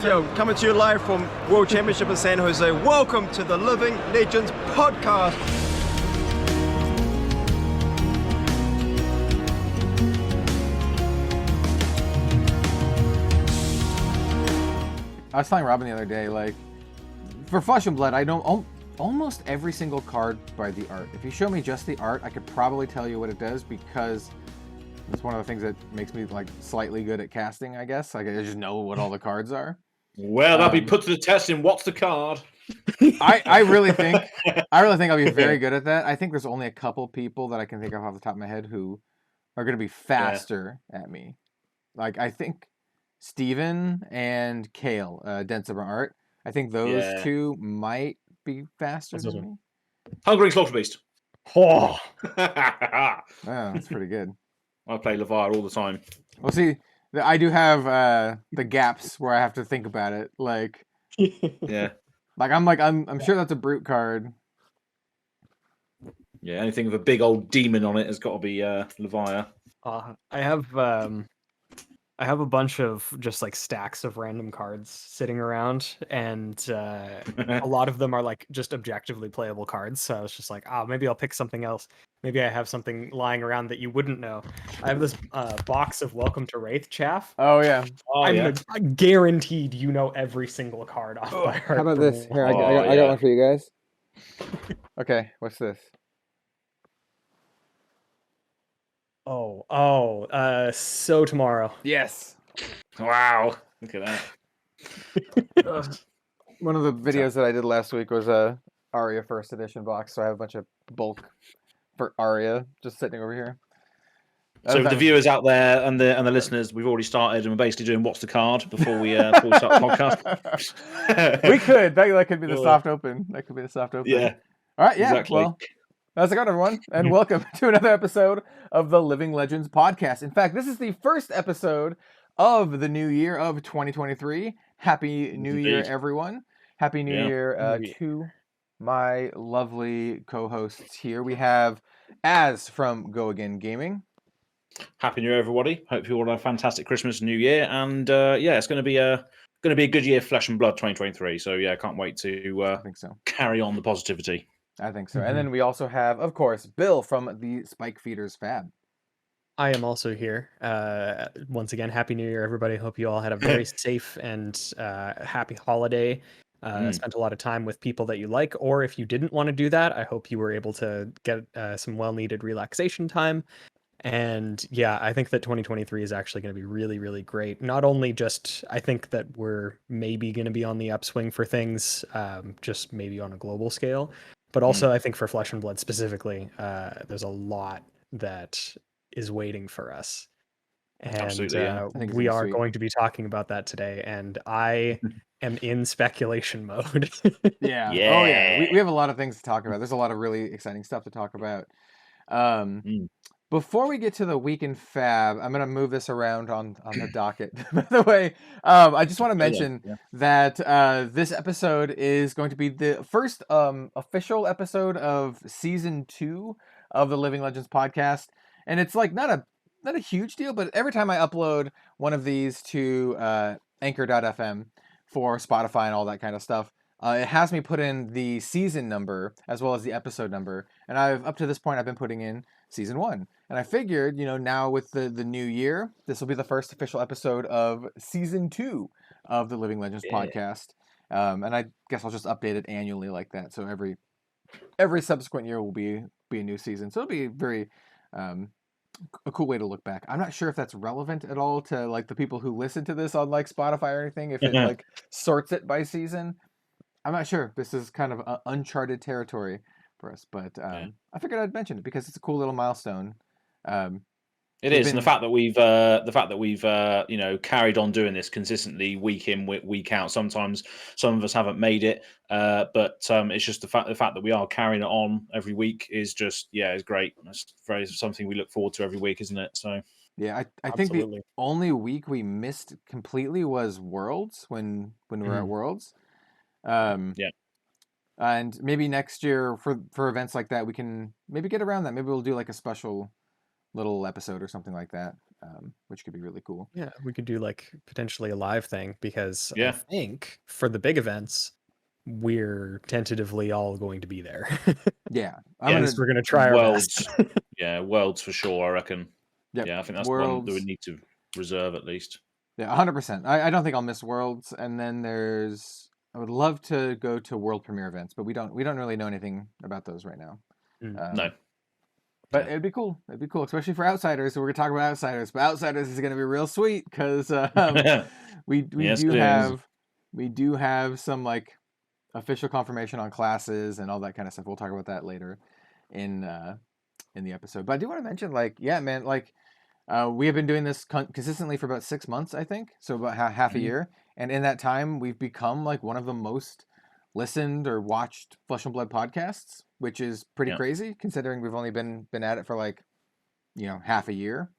Yo, coming to you live from World Championship in San Jose. Welcome to the Living Legends podcast. I was telling Robin the other day, like, for Flesh and Blood, I know almost every single card by the art. If you show me just the art, I could probably tell you what it does because it's one of the things that makes me, like, slightly good at casting, I guess. Like, I just know what all the cards are. Well, that'll be put to the test in What's the Card? I really think I'll be very good at that. I think there's only a couple people that I can think of off the top of my head who are going to be faster at me. Like, I think Steven and Kale, Densimer Art, I think those two might be faster than me. Hungering Slaughter Beast. Oh, that's pretty good. I play Leviathan all the time. Well, see, I do have the gaps where I have to think about it. Like, yeah, I'm sure that's a brute card. Yeah, anything with a big old demon on it has got to be Leviathan. I have a bunch of just like stacks of random cards sitting around, and a lot of them are like just objectively playable cards. So I was just like, maybe I'll pick something else. Maybe I have something lying around that you wouldn't know. I have this box of Welcome to Wraith chaff. Oh yeah. I'm guaranteed you know every single card off by heart. How about this? Here, I got one for you guys. Okay, what's this? So tomorrow. Yes. Wow. Look at that. One of the videos that I did last week was a Aria first edition box, so I have a bunch of bulk for Aria just sitting over here. So for the viewers out there and the listeners, we've already started and we're basically doing What's the Card before we start the podcast. We could. That could be the soft open. That could be the soft open. Yeah. All right, yeah. Exactly. Well, how's it going, everyone? And welcome to another episode of the Living Legends podcast. In fact, this is the first episode of the new year of 2023. Happy New Year, everyone. Happy New Year to my lovely co-hosts here. We have Az from Go Again Gaming. Happy New Year, everybody. Hope you all have a fantastic Christmas and New Year. And it's going to be a good year, Flesh and Blood 2023. So yeah, can't wait to I think so. Carry on the positivity. I think so. And then we also have, of course, Bill from the Spike Feeders FAB. I am also here. Once again, Happy New Year, everybody. Hope you all had a very safe and happy holiday. Spent a lot of time with people that you like, or if you didn't want to do that, I hope you were able to get some well-needed relaxation time. And yeah, I think that 2023 is actually going to be really, really great. Not only just, I think that we're maybe going to be on the upswing for things, just maybe on a global scale, but also I think for Flesh and Blood specifically, there's a lot that is waiting for us. And we are going to be talking about that today. And I am in speculation mode. Yeah. Oh yeah. We have a lot of things to talk about. There's a lot of really exciting stuff to talk about. Before we get to the week in Fab, I'm going to move this around on the docket. By the way, I just want to mention that this episode is going to be the first official episode of Season 2 of the Living Legends podcast. And it's like not a huge deal, but every time I upload one of these to Anchor.fm for Spotify and all that kind of stuff, it has me put in the season number as well as the episode number. And up to this point, I've been putting in Season 1. And I figured, now with the new year, this will be the first official episode of Season 2 of the Living Legends podcast. And I guess I'll just update it annually like that. So every subsequent year will be a new season. So it'll be very a cool way to look back. I'm not sure if that's relevant at all to like the people who listen to this on like Spotify or anything, if it like sorts it by season. I'm not sure. This is kind of uncharted territory for us, but I figured I'd mention it because it's a cool little milestone. It is, and the fact that we've carried on doing this consistently week in week out. Sometimes some of us haven't made it, but it's just the fact that we are carrying it on every week is just is great. It's something we look forward to every week, isn't it? So yeah, I think the only week we missed completely was Worlds when we were at Worlds. And maybe next year for events like that, we can maybe get around that. Maybe we'll do like a special little episode or something like that. which could be really cool. Yeah, we could do like potentially a live thing because I Yeah. think for the big events, we're tentatively all going to be there. Yeah, We're gonna try our Worlds. best. Yeah, Worlds for sure, I reckon. Yep. Yeah, I think that's the one that we Worlds. need to reserve at least. Yeah, 100%. I don't think I'll miss Worlds, and then I would love to go to world premiere events, but we don't really know anything about those right now. No. But Yeah. it'd be cool. It'd be cool, especially for Outsiders. So we're gonna talk about Outsiders, but Outsiders is gonna be real sweet because we Yes, do it is. have some like official confirmation on classes and all that kind of stuff. We'll talk about that later in the episode. But I do want to mention, like, yeah, man, like we have been doing this consistently for about 6 months, I think, so about half a Mhm. year, and in that time, we've become like one of the most listened or watched Flesh and Blood podcasts, which is pretty Yeah. crazy considering we've only been at it for like half a year.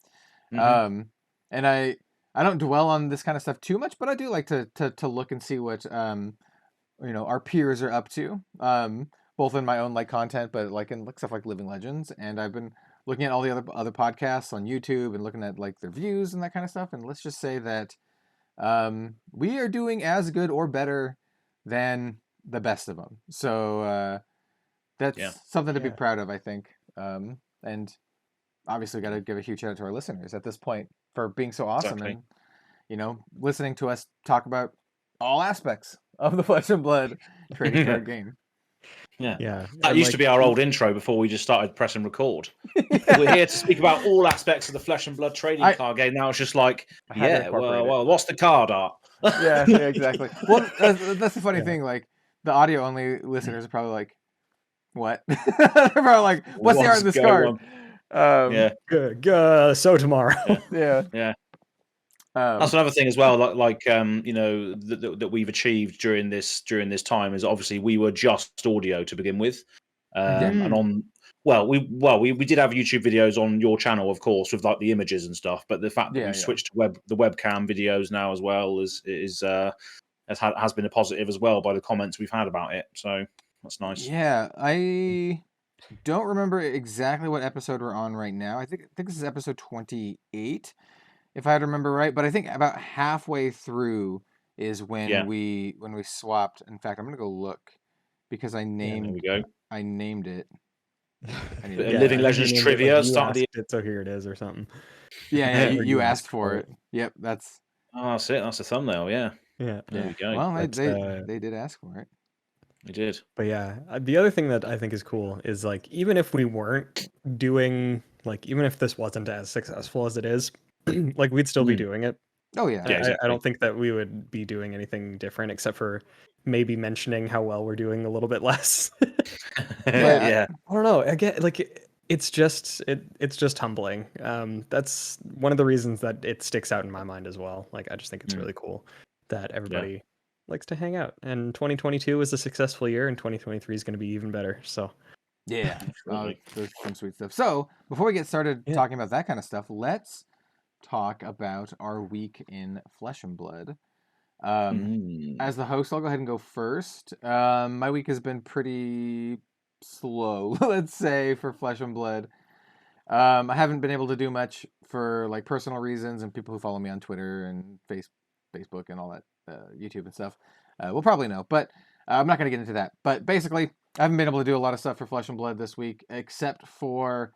Mhm. And I don't dwell on this kind of stuff too much, but I do like to look and see what our peers are up to, both in my own like content, but like in like stuff like Living Legends. And I've been looking at all the other podcasts on YouTube and looking at like their views and that kind of stuff. And let's just say that we are doing as good or better than the best of them. So that's something to be proud of, I think. And obviously, got to give a huge shout out to our listeners at this point for being so awesome and listening to us talk about all aspects of the Flesh and Blood trading card game. Yeah. That used to be our old intro before we just started pressing record. We're here to speak about all aspects of the Flesh and Blood trading card game. Now it's just like, well, what's the card art? yeah, exactly. Well, that's the funny thing. Like, the audio only listeners are probably like, what? They're probably like, what's the art of this card? So tomorrow. Yeah. That's another thing as well. That we've achieved during this time is obviously we were just audio to begin with, and on we did have YouTube videos on your channel, of course, with like the images and stuff. But the fact that we've switched to the webcam videos now as well has been a positive as well by the comments we've had about it. So that's nice. Yeah, I don't remember exactly what episode we're on right now. I think this is episode 28. If I remember right, but I think about halfway through is when we swapped. In fact, I'm gonna go look because I named it. Living Legends trivia. So here it is, or something. Yeah, you asked for it. Yep, that's. Oh, that's it. That's the thumbnail. Yeah. There we go. Well, they did ask for it. They did. But yeah, the other thing that I think is cool is like even if we weren't doing even if this wasn't as successful as it is. Like we'd still be doing it. Oh yeah. I don't think that we would be doing anything different except for maybe mentioning how well we're doing a little bit less. Yeah. I don't know. Again, like it's just humbling. That's one of the reasons that it sticks out in my mind as well. Like I just think it's really cool that everybody likes to hang out. And 2022 was a successful year, and 2023 is going to be even better. So. Yeah, there's some sweet stuff. So before we get started talking about that kind of stuff, let's talk about our week in Flesh and Blood. As the host, I'll go ahead and go first. My week has been pretty slow, let's say, for Flesh and Blood. I haven't been able to do much for like personal reasons, and people who follow me on Twitter and Facebook and all that, YouTube and stuff will probably know. But I'm not going to get into that. But basically, I haven't been able to do a lot of stuff for Flesh and Blood this week, except for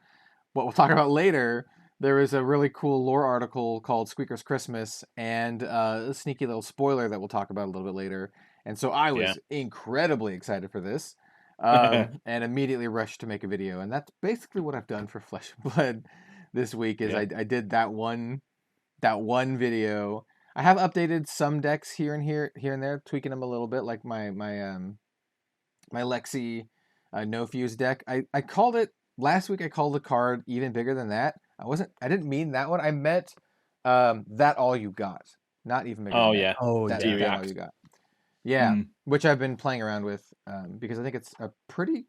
what we'll talk about later. There is a really cool lore article called Squeaker's Christmas and a sneaky little spoiler that we'll talk about a little bit later. And so I was incredibly excited for this and immediately rushed to make a video. And that's basically what I've done for Flesh and Blood this week is I did that one video. I have updated some decks here and there, tweaking them a little bit, like my Lexi No Fuse deck. I called it last week. I called the card even bigger than that. I didn't mean that one. I meant that all you got. Not even bigger. Oh than yeah. That. Oh that, that all you got. Yeah, which I've been playing around with because I think it's a pretty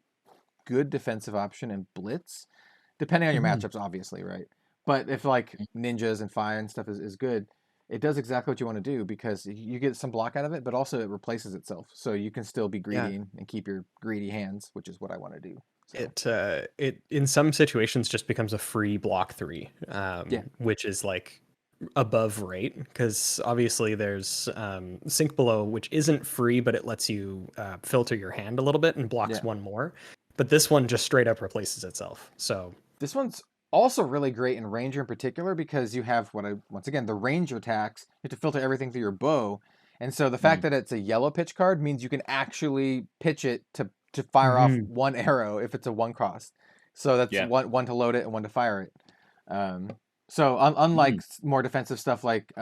good defensive option in Blitz, depending on your matchups, obviously, right? But if like ninjas and fire and stuff is good, it does exactly what you want to do because you get some block out of it, but also it replaces itself, so you can still be greedy and keep your greedy hands, which is what I want to do. It in some situations just becomes a free block 3, which is like above rate, because obviously there's Sink Below, which isn't free, but it lets you filter your hand a little bit and blocks one more. But this one just straight up replaces itself. So this one's also really great in Ranger in particular, because you have once again, the range attacks. You have to filter everything through your bow. And so the fact that it's a yellow pitch card means you can actually pitch it to fire off one arrow if it's a 1-cost. So that's one to load it and one to fire it. So unlike more defensive stuff like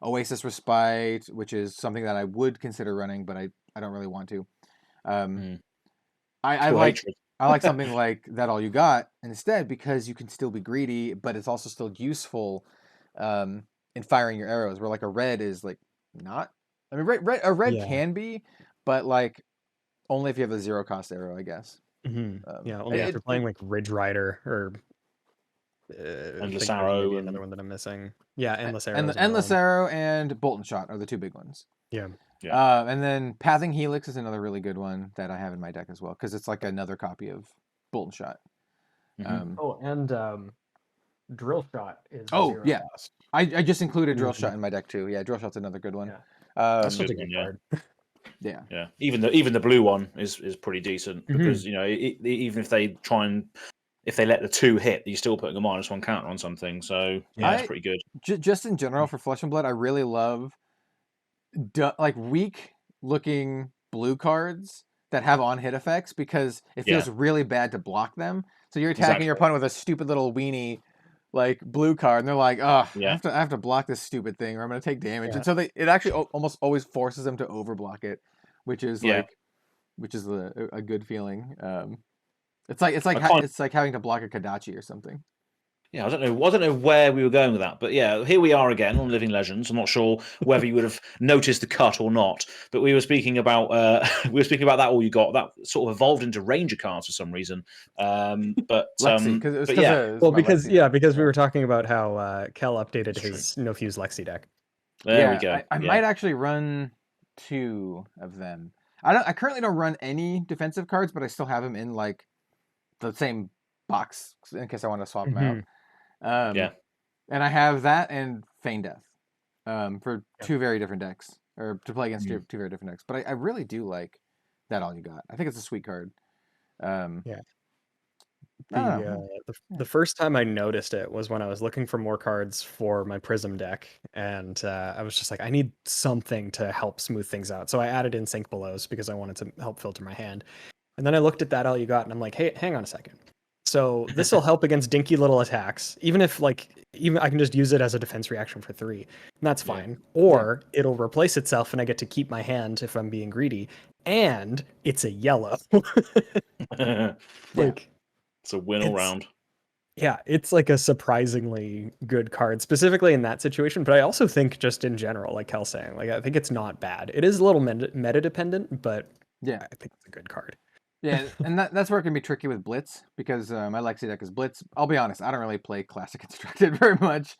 Oasis Respite, which is something that I would consider running, but I don't really want to. I like something like That All You Got instead, because you can still be greedy, but it's also still useful in firing your arrows. Where like a red is like not. I mean, a red can be, but like only if you have a 0-cost arrow, I guess. Only if you're playing like Ridge Rider or Endless Arrow, maybe another one that I'm missing. Yeah, Endless Arrow. And Endless Arrow and Bolt and Shot are the two big ones. Yeah. And then Pathing Helix is another really good one that I have in my deck as well, because it's like another copy of Bolt and Shot. And Drill Shot is. Cost. I just included Drill Shot in my deck too. Yeah, Drill Shot's another good one. That's such a good card. Yeah. Even the blue one is pretty decent, because even if they if they let the 2 hit, you're still putting a -1 counter on something. So that's pretty good. Just in general for Flesh and Blood, I really love like weak looking blue cards that have on hit effects, because it feels really bad to block them. So you're attacking your opponent with a stupid little weenie like blue card, and they're like, "Oh, I have to block this stupid thing, or I'm going to take damage." And so it actually almost always forces them to overblock it, which is a good feeling. It's like having to block a Kadachi or something. Yeah, I don't know where we were going with that, but yeah, here we are again on Living Legends. I'm not sure whether you would have noticed the cut or not, but we were speaking about That All You Got. That sort of evolved into Ranger cards for some reason. But because we were talking about how Kel updated his No Fuse Lexi deck. There we go. I might actually run 2 of them. I currently don't run any defensive cards, but I still have them in like the same box in case I want to swap them out. And I have that and Feign Death for 2 very different decks, or to play against 2 very different decks. But I really do like That All You Got. I think it's a sweet card. The first time I noticed it was when I was looking for more cards for my Prism deck, and I was just like, I need something to help smooth things out. So I added in Sink Belows because I wanted to help filter my hand. And then I looked at That All You Got, and I'm like, hey, hang on a second. So this will help against dinky little attacks, even I can just use it as a defense reaction for 3. And that's fine. Or it'll replace itself, and I get to keep my hand if I'm being greedy. And it's a yellow. It's a win all round. Yeah, it's like a surprisingly good card, specifically in that situation. But I also think just in general, like Kel's saying, like I think it's not bad. It is a little meta dependent, but I think it's a good card. Yeah, and that's where it can be tricky with Blitz, because my Lexi deck is Blitz. I'll be honest, I don't really play Classic Constructed very much.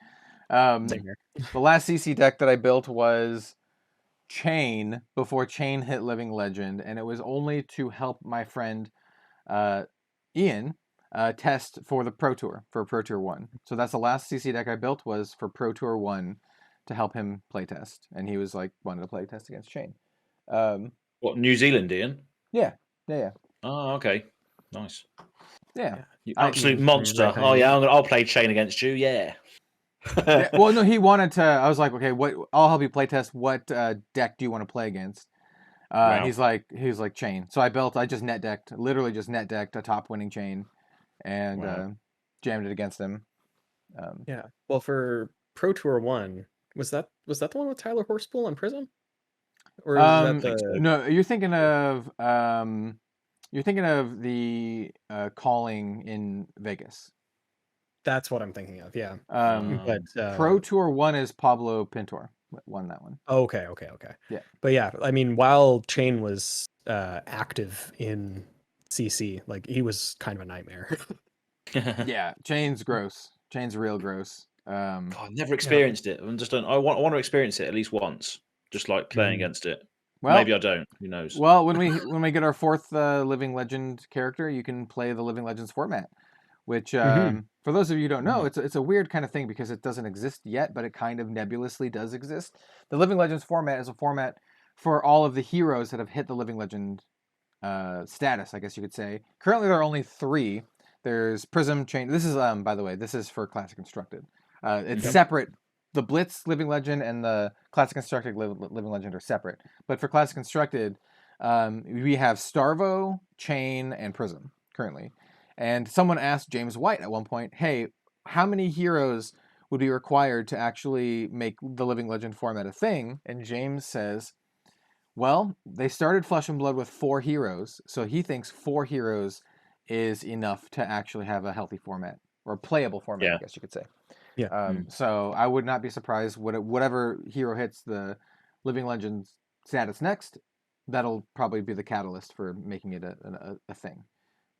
The last CC deck that I built was Chain, before Chain hit Living Legend, and it was only to help my friend Ian test for the Pro Tour, for Pro Tour 1. So that's the last CC deck I built, was for Pro Tour 1 to help him play test, and he was like, wanted to play test against Chain. What, New Zealand, Ian? Yeah. Oh, okay. Nice. Yeah. You absolute monster. Oh, yeah, I'll play Chain against you, yeah. Well, no, he wanted to. I was like, okay, I'll help you play test. What deck do you want to play against? Wow. He's like Chain. So I just net decked a top winning Chain, and jammed it against him. Well, for Pro Tour 1, was that the one with Tyler Horspool on Prism? Or is that no, you're thinking of the calling in Vegas. That's what I'm thinking of. Yeah. But Pro Tour 1 is Pablo Pintor won that one. Okay. Yeah. But yeah, I mean, while Chain was active in CC, like he was kind of a nightmare. Yeah, Chain's gross. Chain's real gross. God, I've never experienced it. I want to experience it at least once. Just like playing against it. Well, maybe I don't. Who knows? Well, when we get our fourth Living Legend character, you can play the Living Legends format, which for those of you who don't know, it's a weird kind of thing because it doesn't exist yet, but it kind of nebulously does exist. The Living Legends format is a format for all of the heroes that have hit the Living Legend status, I guess you could say. Currently, there are only 3. There's Prism, Chain. This is by the way, this is for Classic Constructed. It's separate. The Blitz Living Legend and the Classic Constructed Living Legend are separate. But for Classic Constructed, we have Starvo, Chain, and Prism currently. And someone asked James White at one point, hey, how many heroes would be required to actually make the Living Legend format a thing? And James says, well, they started Flesh and Blood with 4 heroes. So he thinks 4 heroes is enough to actually have a healthy format, or a playable format, I guess you could say. Yeah. So I would not be surprised whatever hero hits the Living Legends status next, that'll probably be the catalyst for making it a thing.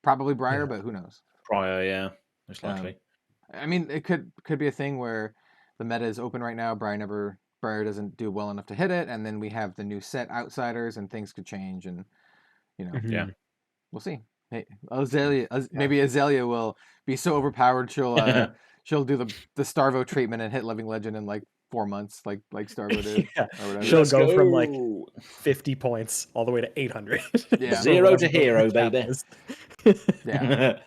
Probably Briar, but who knows? Briar, yeah, most likely. I mean, it could be a thing where the meta is open right now. Briar doesn't do well enough to hit it, and then we have the new set Outsiders, and things could change, and we'll see. Hey, Azalea, maybe Azalea will be so overpowered she'll do the Starvo treatment and hit Living Legend in like 4 months, like Starvo did. Or whatever. She'll go from like 50 points all the way to 800. Yeah. 0 to hero, baby. Yeah.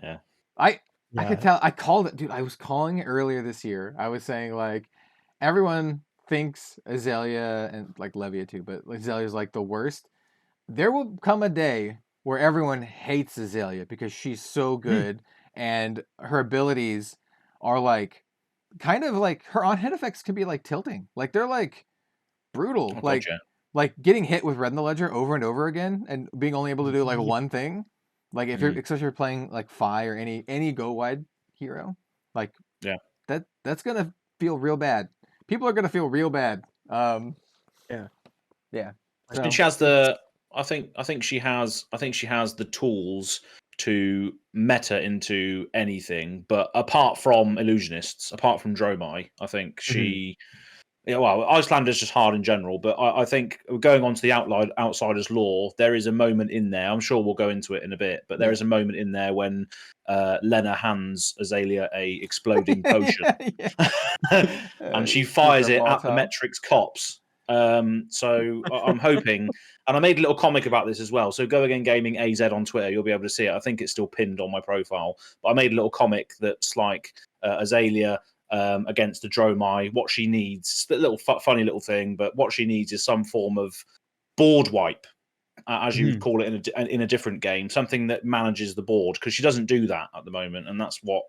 Yeah. I could tell. I called it, dude. I was calling it earlier this year. I was saying like everyone thinks Azalea and like Levia too, but Azalea's like the worst. There will come a day where everyone hates Azalea because she's so good and her abilities are like kind of like her on hit effects can be like tilting. Like they're like brutal. Like getting hit with Red in the Ledger over and over again and being only able to do like one thing. Like if you're especially if you're playing like Fi or any go wide hero, like that's gonna feel real bad. People are gonna feel real bad. Yeah. So, and she has the. I think she has the tools to meta into anything, but apart from illusionists, apart from Dromai, I think she. Yeah, well, Icelander's just hard in general, but I think going on to the Outsiders lore, there is a moment in there. I'm sure we'll go into it in a bit, but there is a moment in there when Lena hands Azalea a exploding potion, and she fires it at the Metrix cops. So I'm hoping, and I made a little comic about this as well. So Go Again Gaming AZ on Twitter, you'll be able to see it. I think it's still pinned on my profile, but I made a little comic that's like Azalea. Against the Dromai, what she needs, a little funny little thing, but what she needs is some form of board wipe, as you would call it in a different game, something that manages the board, because she doesn't do that at the moment, and that's what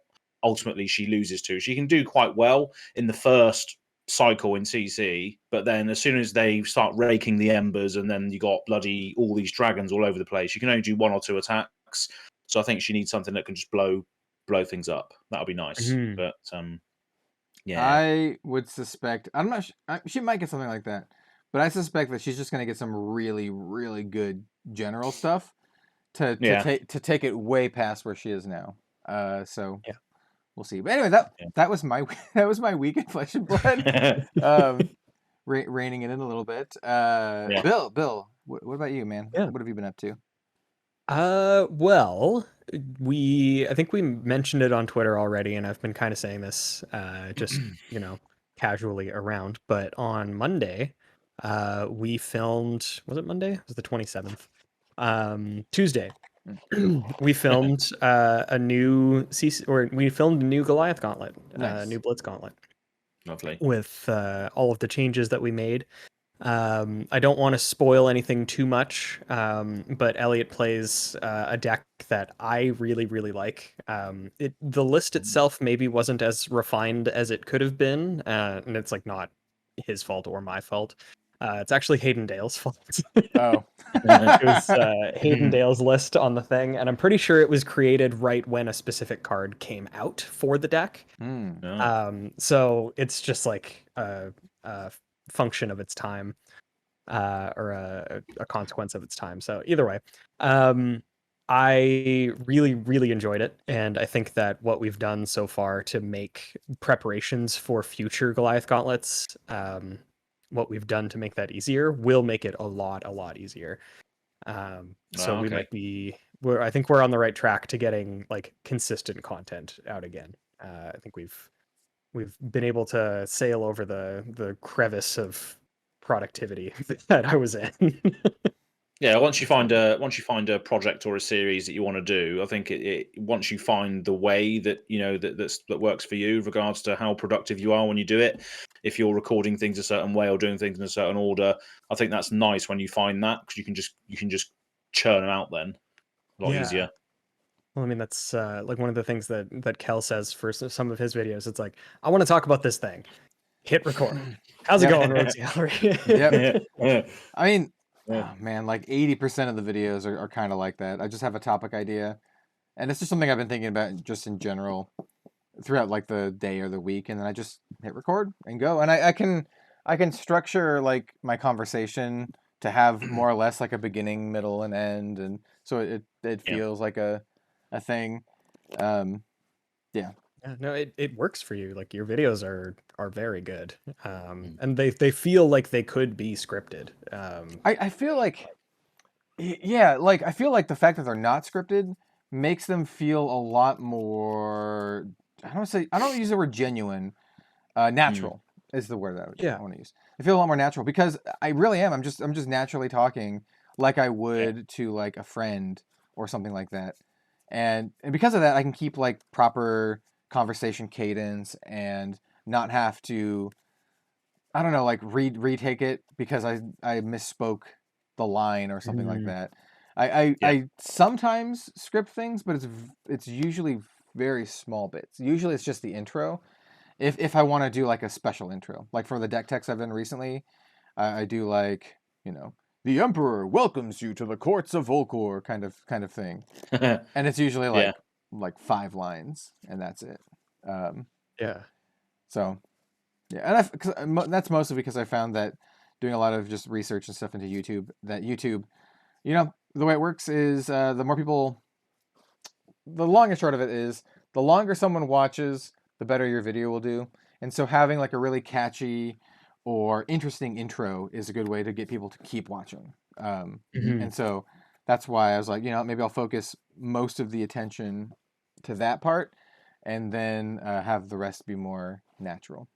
ultimately she loses to. She can do quite well in the first cycle in CC, but then as soon as they start raking the embers, and then you got bloody all these dragons all over the place, you can only do 1 or 2 attacks. So I think she needs something that can just blow things up. That would be nice, but. Yeah, I would suspect. I'm not. She might get something like that, but I suspect that she's just going to get some really, really good general stuff to take it way past where she is now. So we'll see. But anyway, that was my week in Flesh and Blood. Reining it in a little bit. Bill, what about you, man? Yeah. What have you been up to? Well, I think we mentioned it on Twitter already, and I've been kind of saying this just casually around, but on Monday we filmed, was it Monday? It was the 27th. Tuesday we filmed a new we filmed a new Goliath Gauntlet. Nice. New Blitz Gauntlet. Lovely. With all of the changes that we made. I don't want to spoil anything too much, but Elliot plays a deck that I really, really like. The list itself maybe wasn't as refined as it could have been, and it's like not his fault or my fault. It's actually Hayden Dale's fault. Oh. It was Hayden Dale's list on the thing, and I'm pretty sure it was created right when a specific card came out for the deck. So it's just like a function of its time, or a consequence of its time. So either way, I really, really enjoyed it, and I think that what we've done so far to make preparations for future Goliath Gauntlets what we've done to make that easier will make it a lot easier. So we might be, I think we're on the right track to getting like consistent content out again. I think we've been able to sail over the crevice of productivity that I was in. Yeah, once you find a project or a series that you want to do, I think once you find the way that that works for you, with regards to how productive you are when you do it. If you're recording things a certain way or doing things in a certain order, I think that's nice when you find that, because you can just churn them out then a lot easier. Well, I mean, that's like one of the things that Kel says for some of his videos. It's like, I want to talk about this thing. Hit record. How's it going, Rogues Gallery? Yep. I mean, oh, man, like 80% of the videos are kind of like that. I just have a topic idea, and it's just something I've been thinking about just in general throughout like the day or the week, and then I just hit record and go. And I can structure like my conversation to have more or less like a beginning, middle, and end, and so it feels like a thing. Yeah. No, it works for you. Like, your videos are very good, and they feel like they could be scripted. I feel like, yeah, like I feel like the fact that they're not scripted makes them feel a lot more. I don't use the word genuine. Natural is the word that I want to use. I feel a lot more natural because I really am. I'm just naturally talking like I would to like a friend or something like that, and because of that, I can keep like proper conversation cadence and not have to, I don't know, like retake it because I misspoke the line or something like that. I sometimes script things, but it's usually very small bits. Usually it's just the intro. If I want to do like a special intro, like for the deck techs I've done recently, I do like, the Emperor welcomes you to the courts of Volcor kind of thing, and it's usually like 5 lines, and that's it. So, yeah, and that's mostly because I found that doing a lot of just research and stuff into YouTube, that YouTube, the way it works is the more people, the long and short of it is, the longer someone watches, the better your video will do. And so having like a really catchy or interesting intro is a good way to get people to keep watching. And so that's why I was like, maybe I'll focus most of the attention to that part, and then have the rest be more natural.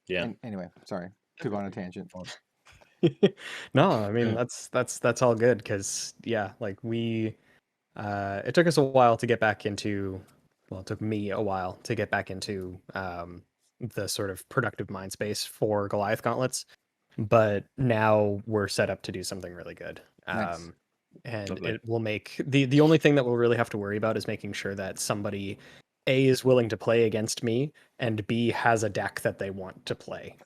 Yeah. Anyway, sorry to go on a tangent. No, I mean, that's all good, because like it took us a while to get back into, well, it took me a while to get back into the sort of productive mind space for Goliath gauntlets, but now we're set up to do something really good. Nice. And Lovely. it will make the only thing that we'll really have to worry about is making sure that somebody A is willing to play against me, and B has a deck that they want to play.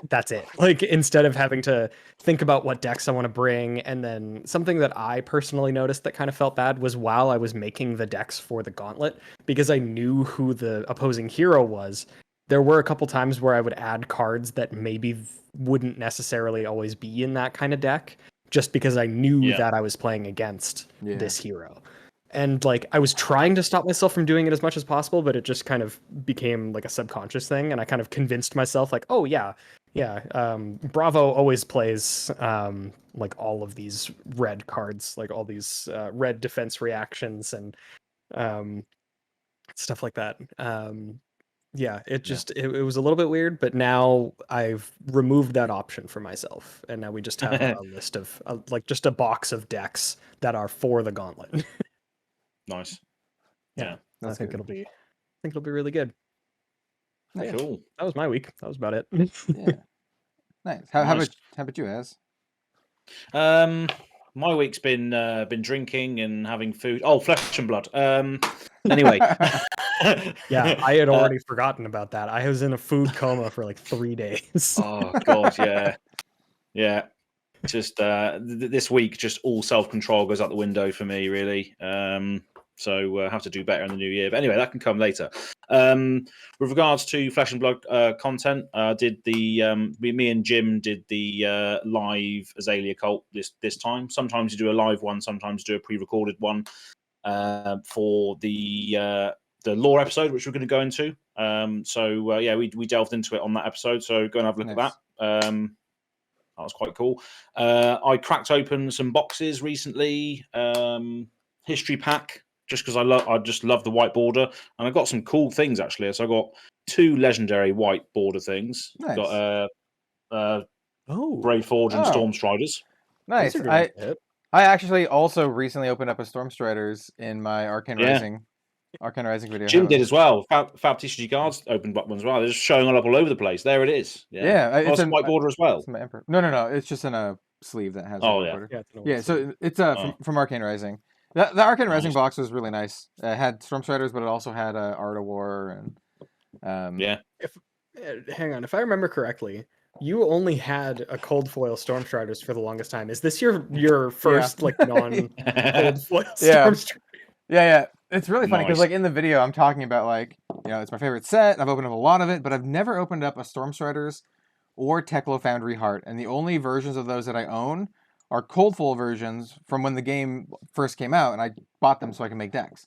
That's it. Like, instead of having to think about what decks I want to bring, and then something that I personally noticed that kind of felt bad was while I was making the decks for the gauntlet, because I knew who the opposing hero was, there were a couple times where I would add cards that maybe wouldn't necessarily always be in that kind of deck, just because I knew that I was playing against this hero. And like, I was trying to stop myself from doing it as much as possible, but it just kind of became like a subconscious thing. And I kind of convinced myself like, oh yeah, Bravo always plays like all of these red cards, like all these red defense reactions and stuff like that. It was a little bit weird, but now I've removed that option for myself, and now we just have a list of like just a box of decks that are for the gauntlet. Nice. Yeah, I think it'll be really good. Nice. Cool. That was my week. That was about it. Yeah. Nice. How about you, Az? My week's been drinking and having food. Oh, flesh and blood. Anyway. Yeah, I had already forgotten about that. I was in a food coma for like 3 days. Oh God, yeah. Just this week, just all self-control goes out the window for me, really. So have to do better in the new year. But anyway, that can come later. With regards to Flesh and Blood content, did the me and Jim did the live Azalea Cult this time. Sometimes you do a live one, sometimes do a pre-recorded one for the lore episode, which we're going to go into. We delved into it on that episode, so go and have a look at that. That was quite cool. I cracked open some boxes recently. History pack, just because I just love the white border, and I got some cool things actually. So I got 2 legendary white border things. Nice. Got Oh, Brave Forge and Oh. Storm Striders. Nice. those are good ones to hit. I actually also recently opened up a Storm Striders in my Arcane Rising video. Jim did as well. FAB TCG cards opened up one as well. They're just showing up all over the place. There it is. Yeah, it's a white border as well. It's my Emperor. No. It's just in a sleeve that has. Oh, yeah. Yeah, so it's from Arcane Rising. The Arcane Rising box was really nice. It had Storm Striders, but it also had Art of War and Hang on, if I remember correctly, you only had a cold foil Storm Striders for the longest time. Is this your first like non cold foil Storm Striders? Yeah. It's really funny because Nice. like in the video I'm talking about like, you know, it's my favorite set. I've opened up a lot of it, but I've never opened up a Storm Striders or Teklo Foundry Heart, and the only versions of those that I own are cold foil versions from when the game first came out, and I bought them so I can make decks.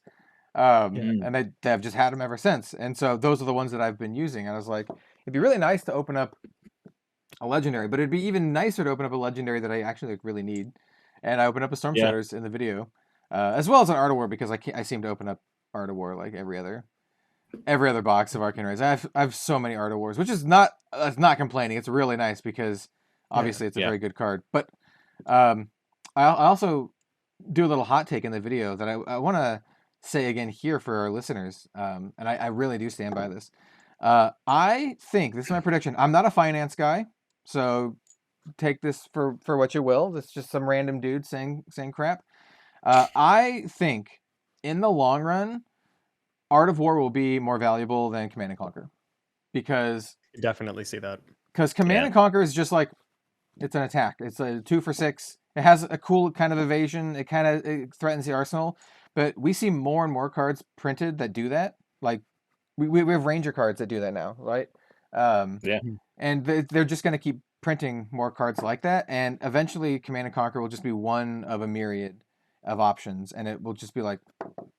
And they've just had them ever since. And so those are the ones that I've been using. And I was like, it'd be really nice to open up a legendary, but it'd be even nicer to open up a legendary that I actually like, really need. And I opened up a Storm Striders in the video, as well as an Art of War, because I seem to open up Art of War like every other box of Arcane Rising. I have so many Art of Wars, which is not complaining. It's really nice because obviously it's a very good card. But I also do a little hot take in the video that I want to say again here for our listeners, and I really do stand by this. I think, this is my prediction, I'm not a finance guy, so take this for what you will. It's just some random dude saying crap. I think in the long run, Art of War will be more valuable than Command and Conquer, because You definitely see that. because Command and Conquer is just like, it's an attack. It's a 2 for 6. It has a cool kind of evasion. It threatens the arsenal. But we see more and more cards printed that do that. Like we have Ranger cards that do that now, right? And they're just going to keep printing more cards like that. And eventually, Command and Conquer will just be one of a myriad of options, and it will just be like,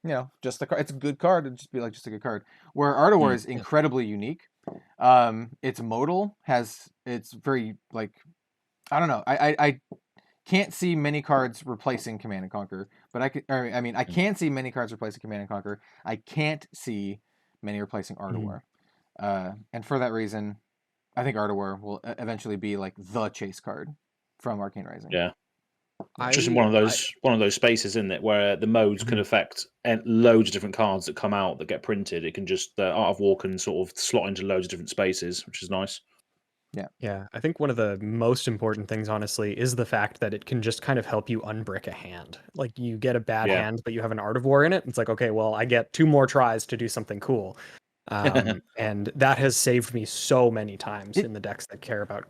you know, just the card. It's a good card. It'll just be like just a good card. Where Art of War is incredibly unique. Its modal it's very like, I don't know. I can't see many cards replacing Command and Conquer, but I can see many cards replacing Command and Conquer. I can't see many replacing Art of War. And for that reason, I think Art of War will eventually be like the chase card from Arcane Rising. Yeah. Just in one of those spaces, isn't it, where the modes can affect loads of different cards that come out that get printed. It can just Art of War can sort of slot into loads of different spaces, which is nice. Yeah, I think one of the most important things, honestly, is the fact that it can just kind of help you unbrick a hand. Like, you get a bad hand, but you have an Art of War in it. It's like, okay, well, I get 2 more tries to do something cool. And that has saved me so many times in the decks that care about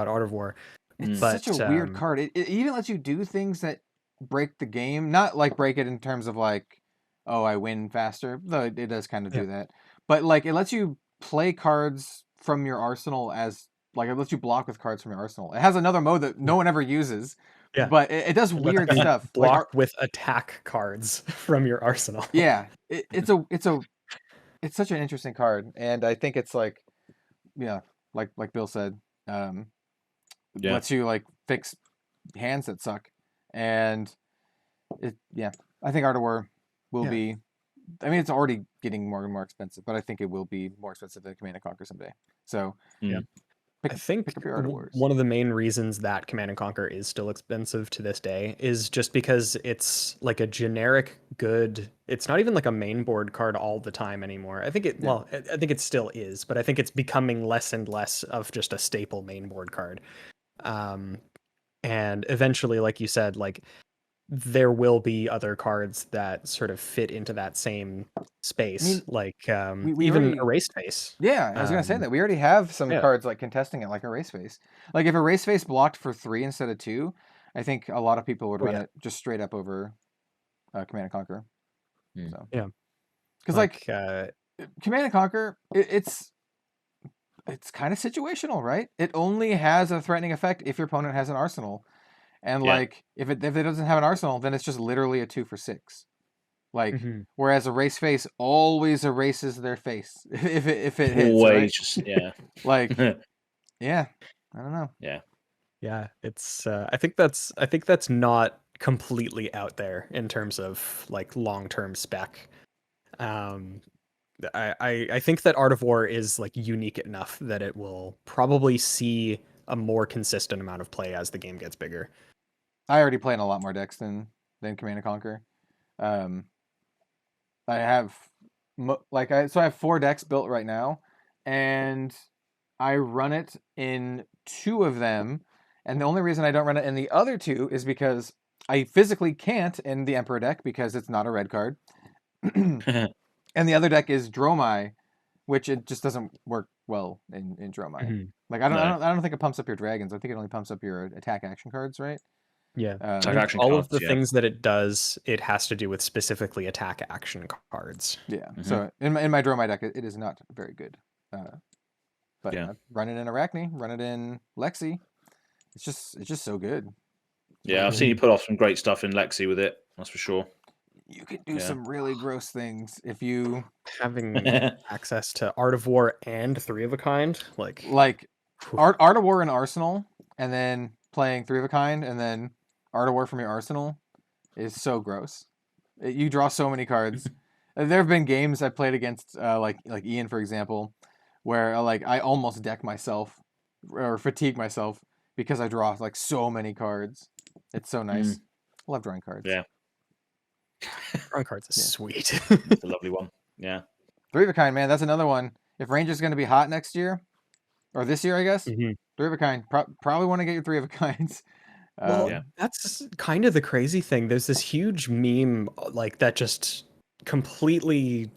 Art of War. It's such a weird card. It even lets you do things that break the game. Not like break it in terms of like, oh, I win faster, though it does kind of do that. But like, it lets you play cards from your arsenal as like, it lets you block with cards from your arsenal. It has another mode that no one ever uses, but it does weird stuff. Block with attack cards from your arsenal. Yeah, it's such an interesting card, and I think it's like, like Bill said, lets you like fix hands that suck, and I think Art of War will be. I mean, it's already getting more and more expensive, but I think it will be more expensive than Command and Conquer someday. So, I think one of the main reasons that Command and Conquer is still expensive to this day is just because it's like a generic good. It's not even like a main board card all the time anymore. I think I think it still is, but I think it's becoming less and less of just a staple main board card. And eventually, like you said, like, there will be other cards that sort of fit into that same space, like even Erased Face. Yeah, I was going to say that. We already have some cards like contesting it, like Erased Face. Like if Erased Face blocked for 3 instead of 2, I think a lot of people would run it just straight up over Command and Conquer. So. Yeah. Because like Command and Conquer, it's kind of situational, right? It only has a threatening effect if your opponent has an arsenal. And like if it doesn't have an arsenal, then it's just literally a 2 for 6. Like whereas Erase Face always erases their face if it hits. Always, right? Like Yeah, I don't know. Yeah, it's I think that's not completely out there in terms of like long-term spec. Um I think that Art of War is like unique enough that it will probably see a more consistent amount of play as the game gets bigger. I already play in a lot more decks than Command and Conquer. I have I have 4 decks built right now, and I run it in 2 of them, and the only reason I don't run it in the other 2 is because I physically can't in the Emperor deck because it's not a red card. And the other deck is Dromai, which it just doesn't work well in Dromai. Mhm. Like No. I don't think it pumps up your dragons. I think it only pumps up your attack action cards, right? Yeah. Attack I think action all cards, of the yeah. things that it does, it has to do with specifically attack action cards. Yeah. Mhm. So in my Dromai deck, it is not very good. But Yeah. run it in Arachne, run it in Lexi. It's just so good. Yeah, I've seen you put off some great stuff in Lexi with it. That's for sure. You can do Yeah. some really gross things if you Having access to Art of War and 3 of a kind, like Art of War in Arsenal, and then playing 3 of a kind, and then Art of War from your Arsenal is so gross. You draw so many cards. There have been games I played against, like Ian, for example, where I almost deck myself or fatigue myself because I draw like so many cards. It's so nice. I love drawing cards. Yeah. drawing cards is sweet. It's a lovely one. Yeah. 3 of a kind, man. That's another one. If Ranger's going to be hot next year, or this year, I guess, 3 of a kind. Probably want to get your 3 of a kinds. Well, that's kind of the crazy thing. There's this huge meme like that just completely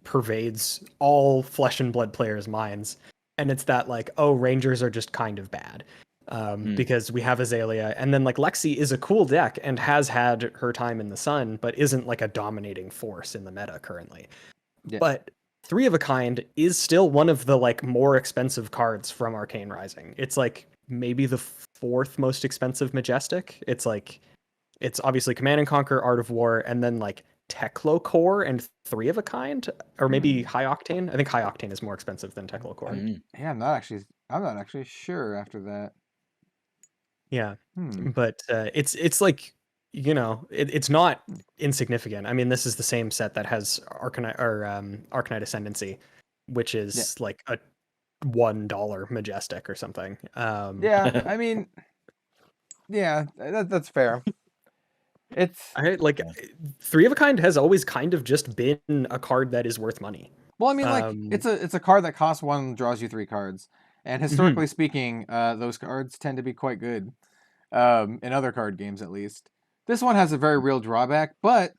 pervades all flesh and blood players' minds, and it's that like, oh, Rangers are just kind of bad because we have Azalea, and then like Lexi is a cool deck and has had her time in the sun, but isn't like a dominating force in the meta currently. Yeah. But 3 of a kind is still one of the like more expensive cards from Arcane Rising. It's like maybe the 4th most expensive Majestic. It's obviously Command and Conquer, Art of War, and then like Teklo Core and 3 of a kind, or maybe High Octane. I think High Octane is more expensive than Teklo Core. Yeah, I'm not actually sure after that. Yeah, but it's like, you know, it's not insignificant. I mean, this is the same set that has Arcanite Ascendancy, which is like a $1 Majestic or something. Yeah, I mean, yeah, that's fair. It's like 3 of a kind has always kind of just been a card that is worth money. Well, I mean, like it's a card that costs 1, draws you 3 cards, and historically speaking, those cards tend to be quite good. In other card games, at least. This one has a very real drawback, but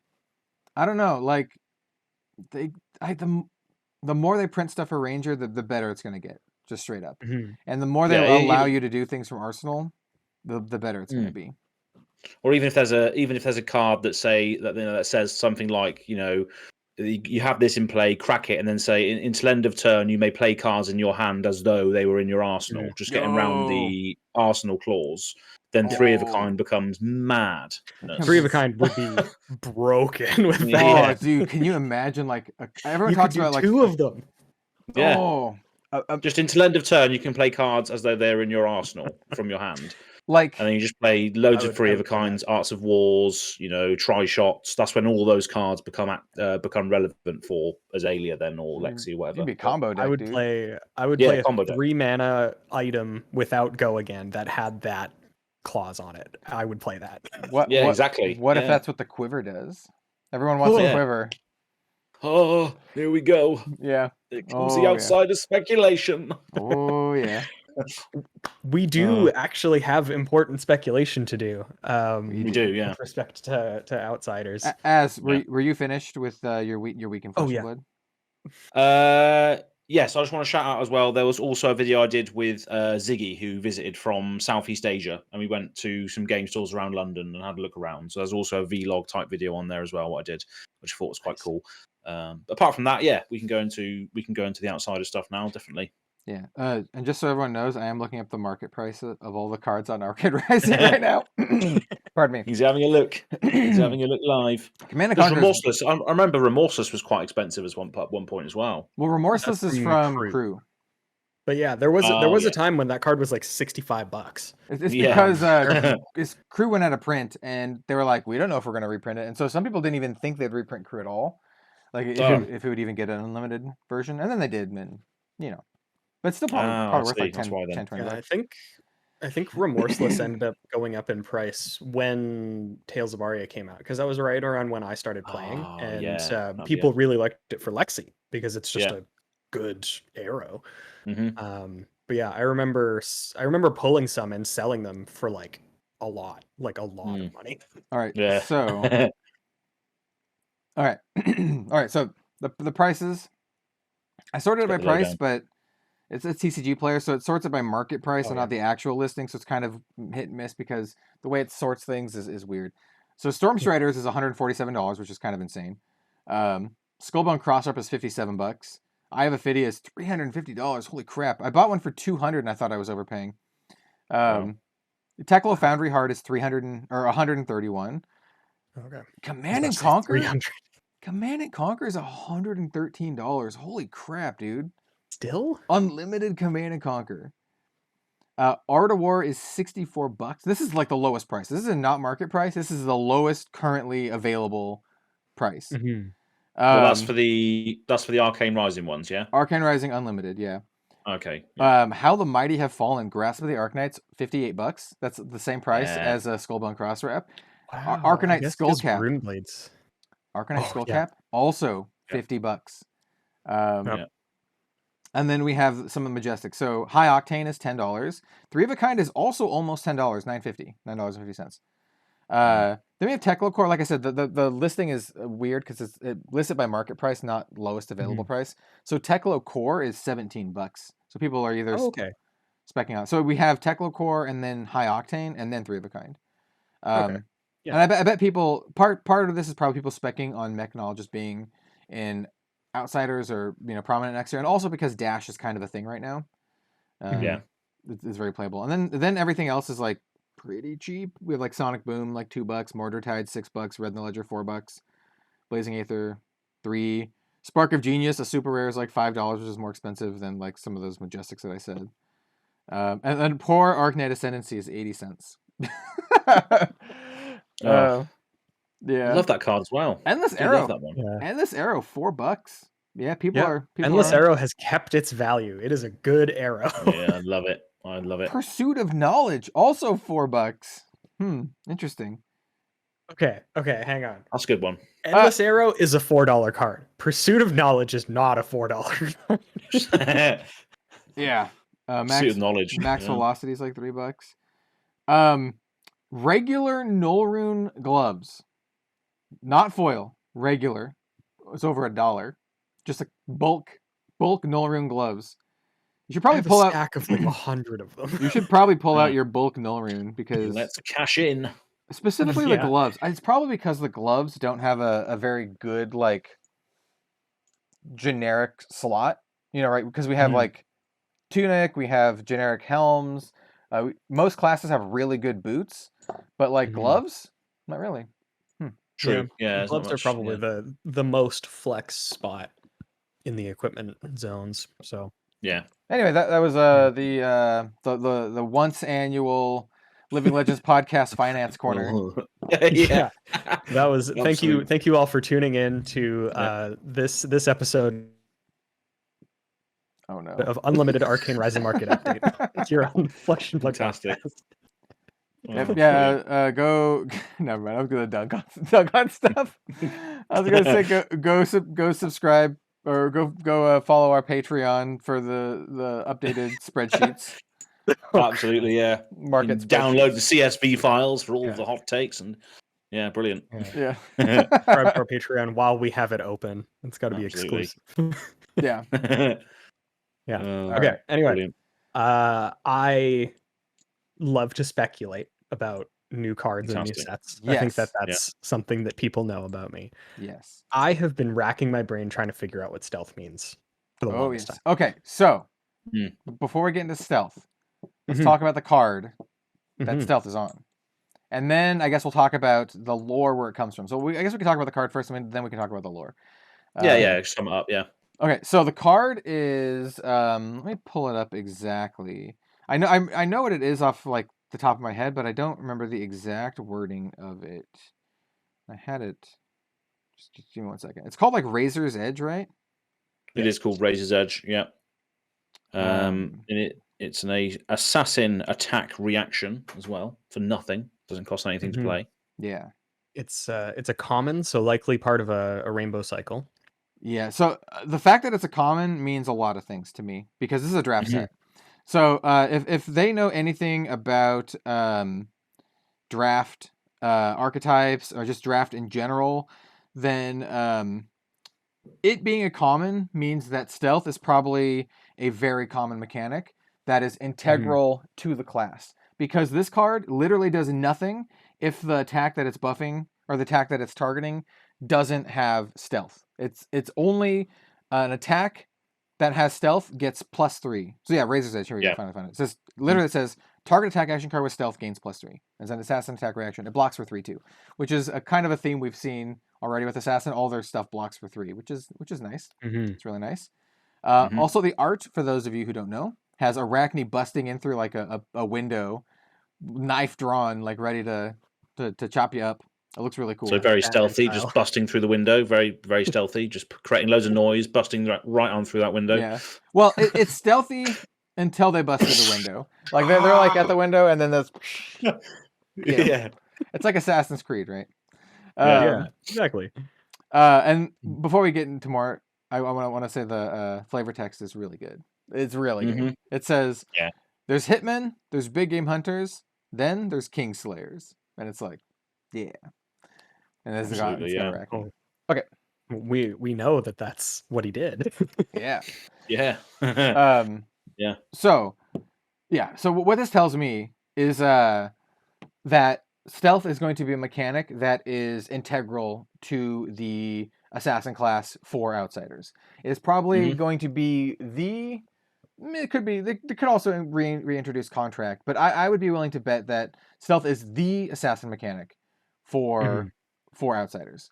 I don't know. Like the more they print stuff for Ranger, the better it's going to get, just straight up. And the more they allow you to do things from Arsenal, the better it's going to be. Or even if there's a card that that says something like, you know, you have this in play, crack it, and then say until end of turn you may play cards in your hand as though they were in your arsenal, just getting around the arsenal clause. Then 3 of a kind becomes mad. 3 of a kind would be broken with that. Oh, dude, can you imagine? Like everyone talks about like 2 of them. Yeah. Oh, just until end of turn, you can play cards as though they're in your arsenal from your hand. Like, and then you just play loads of 3 of a kinds, Arts of Wars, you know, try shots. That's when all those cards become relevant for Azalea then, or Lexi, or whatever. You'd be combo deck, I would dude. play a combo deck. 3 mana item without Go Again that had that clause on it. I would play that. Exactly. What if that's what the quiver does? Everyone wants a quiver. Oh, here we go. Yeah. It comes the outsider speculation. Oh yeah. We do actually have important speculation to do. We do, yeah. With respect to outsiders. Were you finished with your week in Flesh and Blood? Yes, I just want to shout out as well. There was also a video I did with Ziggy, who visited from Southeast Asia, and we went to some game stores around London and had a look around. So there's also a vlog type video on there as well, what I did, which I thought was quite cool. But apart from that, we can go into the outsider stuff now, definitely. Yeah, and just so everyone knows, I am looking up the market price of all the cards on Arcade Rising right now. Pardon me. He's having a look. He's having a look live. Command and Conquer. Remorseless. I remember Remorseless was quite expensive at one point as well. Well, Remorseless is from Crew. But yeah, there was a time when that card was like $65. It's because his crew went out of print, and they were like, we don't know if we're going to reprint it. And so some people didn't even think they'd reprint crew at all. Like if it would even get an unlimited version. And then they did, and but it's still probably worth like 10, 20 bucks. I think Remorseless ended up going up in price when Tales of Aria came out, because that was right around when I started playing, and people really liked it for Lexi because it's just a good arrow. But yeah, I remember pulling some and selling them for like a lot of money. All right, so all right, so the prices, I sorted it by price, but it's a TCG player, so it sorts it by market price and not the actual listing, so it's kind of hit and miss because the way it sorts things is weird. So Storm Striders is $147, which is kind of insane. Skullbone Crossrep is $57. I have a Fiddy is $350. Holy crap! I bought one for $200 and I thought I was overpaying. Teklo Foundry Heart is $131. Okay. Command and Conquer. Command and Conquer is $113. Holy crap, dude! Still unlimited Command and Conquer. Art of War is $64. This is like the lowest price. This is a not market price. This is the lowest currently available price. Well, that's for the Arcane Rising ones, yeah. Arcane Rising Unlimited, yeah. Okay. How the Mighty Have Fallen, Grasp of the Arknights, $58. That's the same price as a Skullbone Crossrep. Wow, Arcanite Skullcap. Runeblades. Arcanite Skullcap, also $50. And then we have some of the Majestic. So High Octane is $10. Three of a Kind is also almost $10, $9.50. Then we have Teklo Core. Like I said, the listing is weird because it's listed by market price, not lowest available price. So Teklo Core is $17. So people are either specking out. So we have Teklo Core and then High Octane and then Three of a Kind. And I bet people part of this is probably people specking on Mechnologist being in Outsiders or prominent next year, and also because Dash is kind of a thing right now. It's very playable. And then everything else is like pretty cheap. We have like Sonic Boom like $2, Mortartide $6, Red in the Ledger $4, Blazing Aether $3, Spark of Genius, a super rare, is like $5, which is more expensive than like some of those Majestics that I said. And then Poor Arknight Ascendancy is 80 cents. Yeah, I love that card as well. Endless I Arrow. love that one. Endless Arrow, $4. Yeah, people are. Endless Arrow has kept its value. It is a good arrow. Yeah, I love it. I love it. Pursuit of Knowledge, also $4. Interesting. Okay, hang on. That's a good one. Endless Arrow is a $4 card. Pursuit of Knowledge is not a $4 card. Yeah. Pursuit of Knowledge. Max Velocity is like $3. Regular Nullrune gloves. Not foil. Regular. It's over $1. Just a bulk Nullrune gloves. You should probably pull out a stack of like 100 of them. You should probably pull out your bulk Nullrune because let's cash in. Specifically the gloves. It's probably because the gloves don't have a very good like generic slot. Right? Because we have like tunic, we have generic helms. Most classes have really good boots, but like gloves, not really. True. Yeah, gloves are probably the most flex spot in the equipment zones. So yeah. Anyway, that was the once annual Living Legends podcast finance corner. Yeah, that was. Thank you all for tuning in to this episode. Oh no! Of Unlimited Arcane Rising Market Update. Here on Flesh and Blood. Fantastic. Go. Never mind. I was gonna dunk on stuff. I was gonna say go subscribe or go follow our Patreon for the updated spreadsheets. Absolutely, yeah. Market download the CSV files for all of the hot takes and brilliant. Yeah. Subscribe to our Patreon while we have it open. It's got to be exclusive. Yeah. Yeah. Okay. Right. Anyway, brilliant. I love to speculate about new cards and new sets. Yes. I think that's something that people know about me. Yes. I have been racking my brain trying to figure out what stealth means for the longest time. Okay, so before we get into stealth, let's talk about the card that stealth is on. And then I guess we'll talk about the lore where it comes from. So I guess we can talk about the card first, and then we can talk about the lore. Sum it up, yeah. Okay, so the card is let me pull it up exactly. I know what it is off like the top of my head, but I don't remember the exact wording of it. I had it. Just give me 1 second. It's called like Razor's Edge, right? It is called Razor's Edge. Yeah. And it's an assassin attack reaction as well for nothing. Doesn't cost anything to play. Yeah. It's a common, so likely part of a rainbow cycle. Yeah. So the fact that it's a common means a lot of things to me because this is a draft set. So if they know anything about draft archetypes or just draft in general, then it being a common means that stealth is probably a very common mechanic that is integral to the class. Because this card literally does nothing if the attack that it's buffing or the attack that it's targeting doesn't have stealth. It's only an attack that has stealth gets +3. So yeah, Razor's Edge. Here we go. Finally found it. It says literally it says target attack action card with stealth gains +3. As an assassin attack reaction, it blocks for 3 too, which is a kind of a theme we've seen already with assassin. All their stuff blocks for 3, which is nice. It's really nice. Also, the art, for those of you who don't know, has Arachne busting in through like a window, knife drawn, like ready to chop you up. It looks really cool. So very stealthy, just busting through the window. Very, very stealthy, just creating loads of noise, busting right on through that window. Yeah. Well, it's stealthy until they bust through the window. Like they're like at the window, and then there's yeah. It's like Assassin's Creed, right? Yeah, exactly. And before we get into more, I want to say the flavor text is really good. It's really good. It says, there's hitmen, there's big game hunters, then there's king slayers, and it's like, yeah. And this is okay. We know that's what he did. Yeah. Yeah. Yeah. So what this tells me is that stealth is going to be a mechanic that is integral to the assassin class for outsiders. It's probably going to be it could be, they could also reintroduce contract, but I would be willing to bet that stealth is the assassin mechanic for outsiders.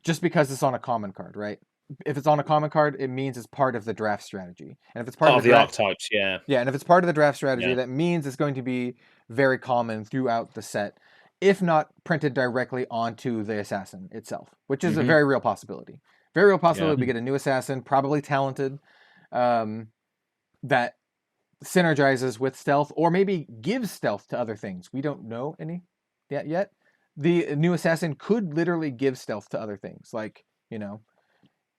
Just because it's on a common card, right? If it's on a common card, it means it's part of the draft strategy. And if it's part of the archetypes, yeah, and if it's part of the draft strategy, that means it's going to be very common throughout the set, if not printed directly onto the assassin itself, which is a very real possibility. Very real possibility we get a new assassin, probably talented, that synergizes with stealth, or maybe gives stealth to other things. We don't know any yet. The new assassin could literally give stealth to other things, like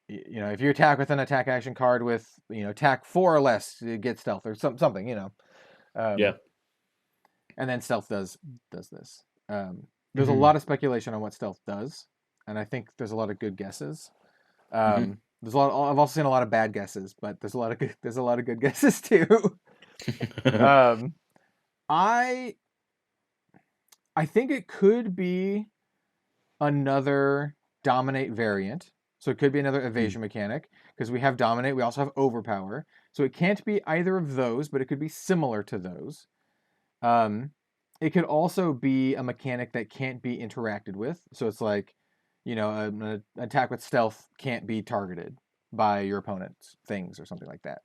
if you attack with an attack action card with attack 4 or less, you get stealth or something. And then stealth does this. There's a lot of speculation on what stealth does, and I think there's a lot of good guesses. There's I've also seen a lot of bad guesses, but there's a lot of good guesses too. I think it could be another dominate variant. So it could be another evasion mechanic, because we have dominate, we also have overpower. So it can't be either of those, but it could be similar to those. It could also be a mechanic that can't be interacted with. So it's like, an attack with stealth can't be targeted by your opponent's things or something like that.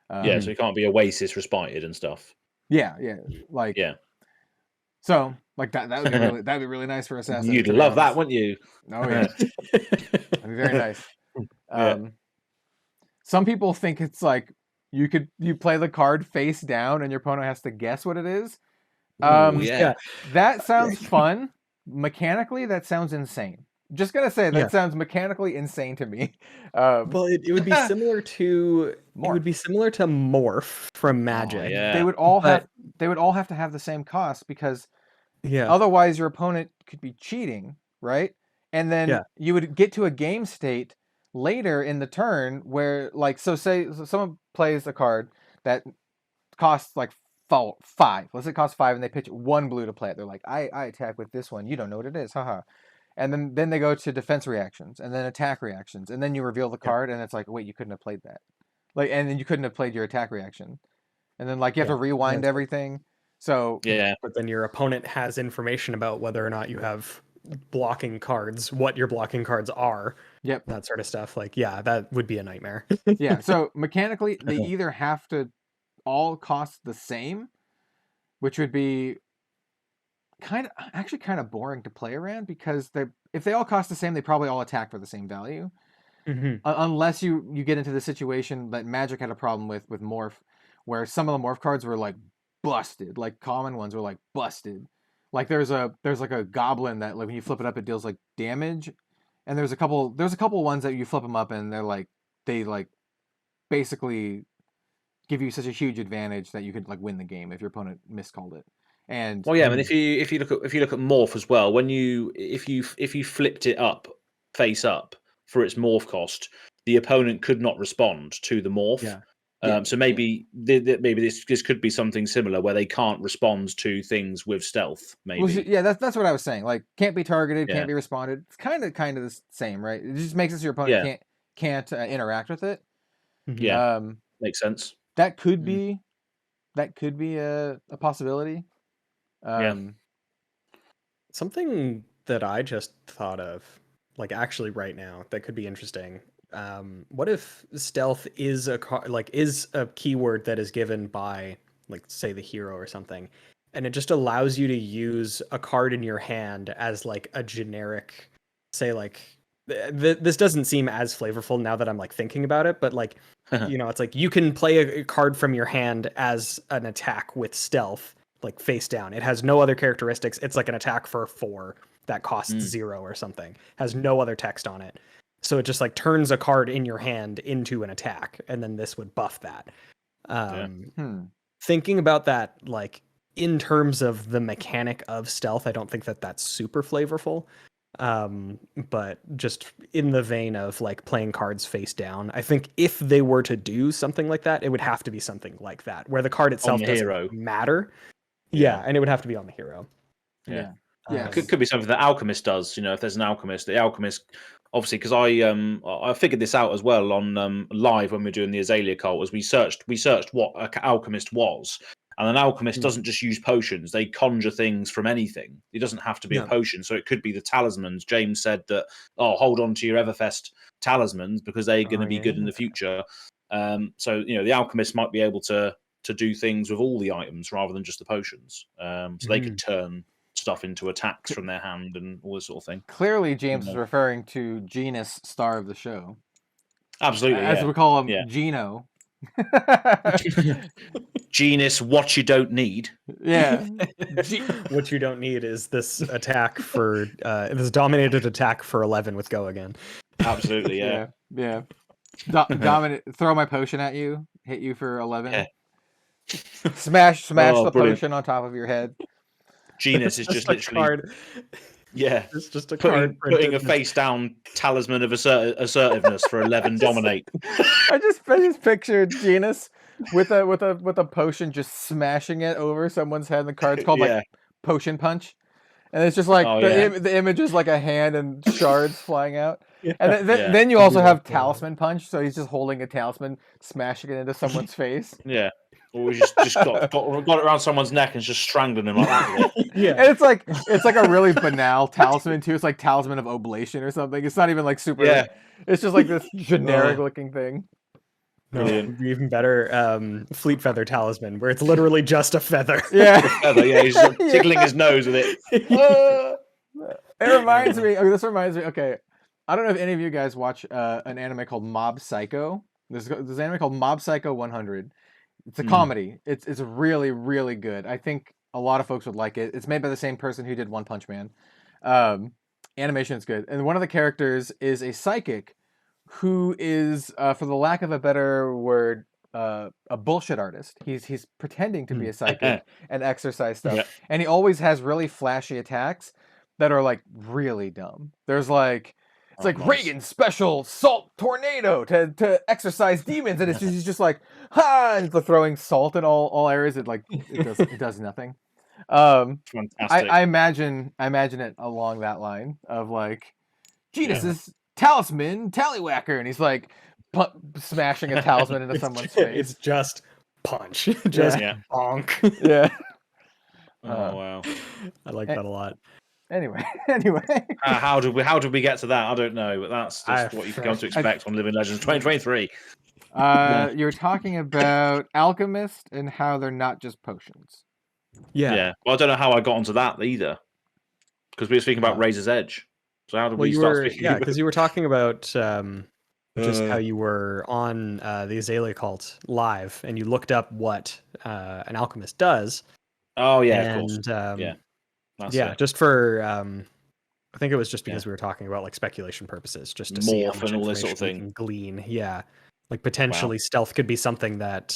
So it can't be Oasis respited and stuff. So like that'd be really nice for Assassin. You'd love that, wouldn't you? Oh yeah. That'd be very nice. Some people think it's like you play the card face down and your opponent has to guess what it is. That sounds fun. Mechanically, that sounds insane. Just gonna say that sounds mechanically insane to me. Well, it would be similar to Morph from Magic. Oh, yeah. They would all have to have the same cost, because otherwise your opponent could be cheating, right? And then you would get to a game state later in the turn where, like, so someone plays a card that costs like 5. Let's say it costs 5, and they pitch 1 blue to play it. They're like, I attack with this one. You don't know what it is, haha. And then they go to defense reactions and then attack reactions, and then you reveal the card, and it's like, wait, you couldn't have played that. Like, and then you couldn't have played your attack reaction, and then like you have to rewind everything. So but then your opponent has information about whether or not you have blocking cards, what your blocking cards are. Yep. that sort of stuff. Like, yeah, that would be a nightmare. Yeah. So mechanically, they either have to all cost the same, which would be kind of boring to play around, because if they all cost the same, they probably all attack for the same value. Unless you get into the situation that Magic had a problem with Morph, where some of the Morph cards were like busted, like common ones were like busted. Like there's like a goblin that, like, when you flip it up, it deals like damage, and there's a couple ones that you flip them up and they basically give you such a huge advantage that you could like win the game if your opponent miscalled it. And well, yeah, I mean, if you look at Morph as well, if you flipped it up face up for its Morph cost, the opponent could not respond to the Morph. Yeah. So maybe this could be something similar where they can't respond to things with stealth. Maybe. Well, yeah, that's what I was saying. Like, can't be targeted, can't be responded. It's kind of the same, right? It just makes it so your opponent can't interact with it. Yeah, makes sense. That could be a possibility. Something that I just thought of, like, actually right now, that could be interesting. What if stealth is a keyword that is given by, like, say, the hero or something, and it just allows you to use a card in your hand as like a generic, say, like, this doesn't seem as flavorful now that I'm like thinking about it, but like, it's like you can play a card from your hand as an attack with stealth, like face down. It has no other characteristics. It's like an attack for 4 that costs 0 or something. Has no other text on it. So it just like turns a card in your hand into an attack, and then this would buff that. Thinking about that, like, in terms of the mechanic of stealth, I don't think that that's super flavorful. But just in the vein of like playing cards face down, I think if they were to do something like that, it would have to be something like that, where the card itself doesn't matter. Yeah, and it would have to be on the hero. Yeah. Could be something that Alchemist does. If there's an Alchemist, the Alchemist, obviously, because I figured this out as well on live when we were doing the Azalea cult, as we searched what an Alchemist was. And an alchemist doesn't just use potions; they conjure things from anything. It doesn't have to be a potion, so it could be the talismans. James said that, hold on to your Everfest talismans because they're going to be good in the future. So the alchemist might be able to do things with all the items rather than just the potions. So they could turn stuff into attacks from their hand and all this sort of thing. Clearly, James is referring to Genus, star of the show. Absolutely, as we call him, Gino. Genus, what you don't need. Yeah. What you don't need is this attack for this dominated attack for 11 with Go again. Absolutely, yeah. Dominate. Throw my potion at you. Hit you for 11. Yeah. Smash the potion on top of your head. Genus is just literally card. Yeah, it's just a card putting a face down talisman of assertiveness for 11 dominate. I just pictured Genus with a potion just smashing it over someone's head. The card's called like Potion Punch, and it's just like the image is like a hand and shards flying out. And then you also have Talisman Punch, so he's just holding a talisman, smashing it into someone's face. Yeah. Or we just got it around someone's neck and just strangling him like that. And it's like a really banal talisman too. It's like Talisman of Oblation or something. It's not even like super. Yeah. It's just like this generic looking thing. Brilliant. Even better, Fleet Feather Talisman, where it's literally just a feather. Yeah. He's tickling his nose with it. It reminds me. This reminds me. Okay, I don't know if any of you guys watch an anime called Mob Psycho. There's an anime called Mob Psycho 100. It's a comedy. It's really, really good. I think a lot of folks would like it. It's made by the same person who did One Punch Man. Animation is good. And one of the characters is a psychic who is, for the lack of a better word, a bullshit artist. He's pretending to be a psychic and exercise stuff. Yeah. And he always has really flashy attacks that are like really dumb. There's like... It's like nice. Reagan's special salt tornado to exorcise demons, and he's just like, ha! And it's throwing salt in all areas. It does nothing. Fantastic. I imagine it along that line of like, Genus's talisman tallywhacker, and he's like smashing a talisman into someone's face. It's just punch, just bonk. Yeah. Oh wow, I like that a lot. Anyway. How did we get to that? I don't know, but that's just what you can come to expect on Living Legends 2023. You're talking about alchemist and how they're not just potions. Yeah. Well, I don't know how I got onto that either, because we were speaking about Razor's Edge. So how did we start speaking? Yeah, because you were talking about just how you were on the Azalea cult live, and you looked up what an alchemist does. Oh yeah, and, of course. Just for I think it was just because we were talking about like speculation purposes, just to see how much and all this information sort of we thing. can glean. Yeah, like potentially stealth could be something that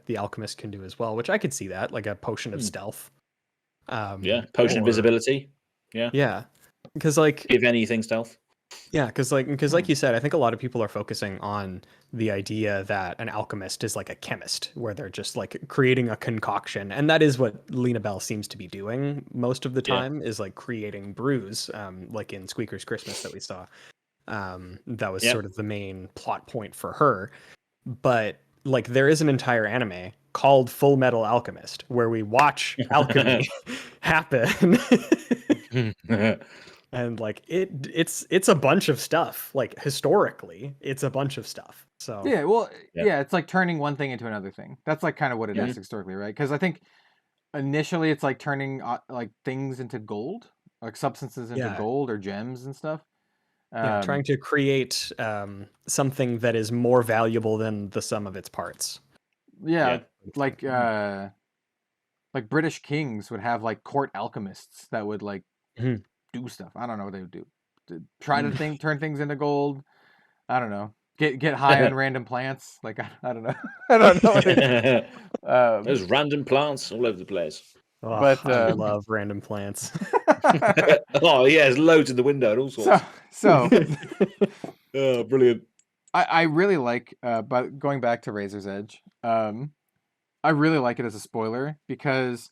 the alchemist can do as well, which I could see that, like a potion of stealth. Potion invisibility. Yeah, because like if anything, stealth. Yeah, because like you said, I think a lot of people are focusing on the idea that an alchemist is like a chemist, where they're just like creating a concoction, and that is what Lena Bell seems to be doing most of the time, is like creating brews, like in Squeaker's Christmas that we saw. That was sort of the main plot point for her. But like there is an entire anime called Full Metal Alchemist where we watch alchemy happen. And like it's a bunch of stuff. Like historically, it's a bunch of stuff. So it's like turning one thing into another thing. That's like kind of what it is historically, right? Because I think initially it's like turning like things into gold, like substances into gold or gems and stuff. Trying to create something that is more valuable than the sum of its parts. Like British kings would have like court alchemists that would like do stuff. I don't know what they would do. Try to turn things into gold. I don't know. Get high on random plants. Like I don't know. I don't know. There's random plants all over the place. Oh, but I love random plants. Oh yeah, there's loads in the window and all sorts. So oh, brilliant. I really like but going back to Razor's Edge, I really like it as a spoiler because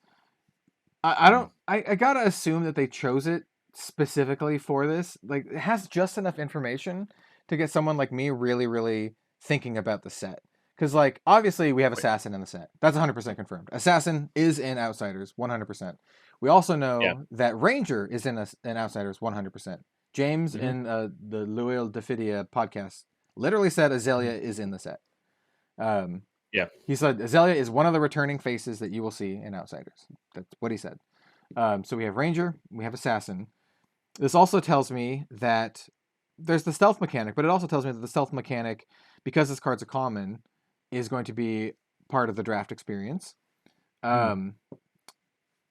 I gotta assume that they chose it specifically for this. Like it has just enough information to get someone like me really, really thinking about the set. Because like obviously we have Assassin in the set. That's 100% confirmed. Assassin is in Outsiders 100%. We also know that Ranger is in Outsiders 100%. James in the Loyal Defidia podcast literally said Azalea is in the set. He said Azalea is one of the returning faces that you will see in Outsiders. That's what he said. So we have Ranger, we have Assassin. This also tells me that there's the stealth mechanic, but it also tells me that the stealth mechanic, because this card's a common, is going to be part of the draft experience. And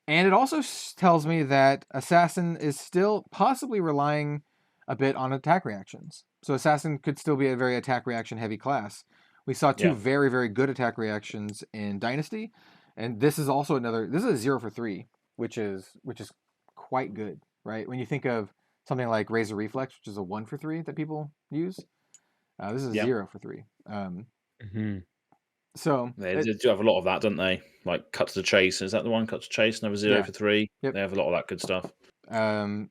it also tells me that Assassin is still possibly relying a bit on attack reactions. So Assassin could still be a very attack reaction heavy class. We saw two very, very good attack reactions in Dynasty, and this is also this is a 0 for 3, which is quite good, right? When you think of something like Razor Reflex, which is a 1 for 3 that people use, this is a 0 for 3. So they do have a lot of that, don't they? Like Cut to the Chase, is that the one? Cut to Chase, another 0 for 3. They have a lot of that good stuff.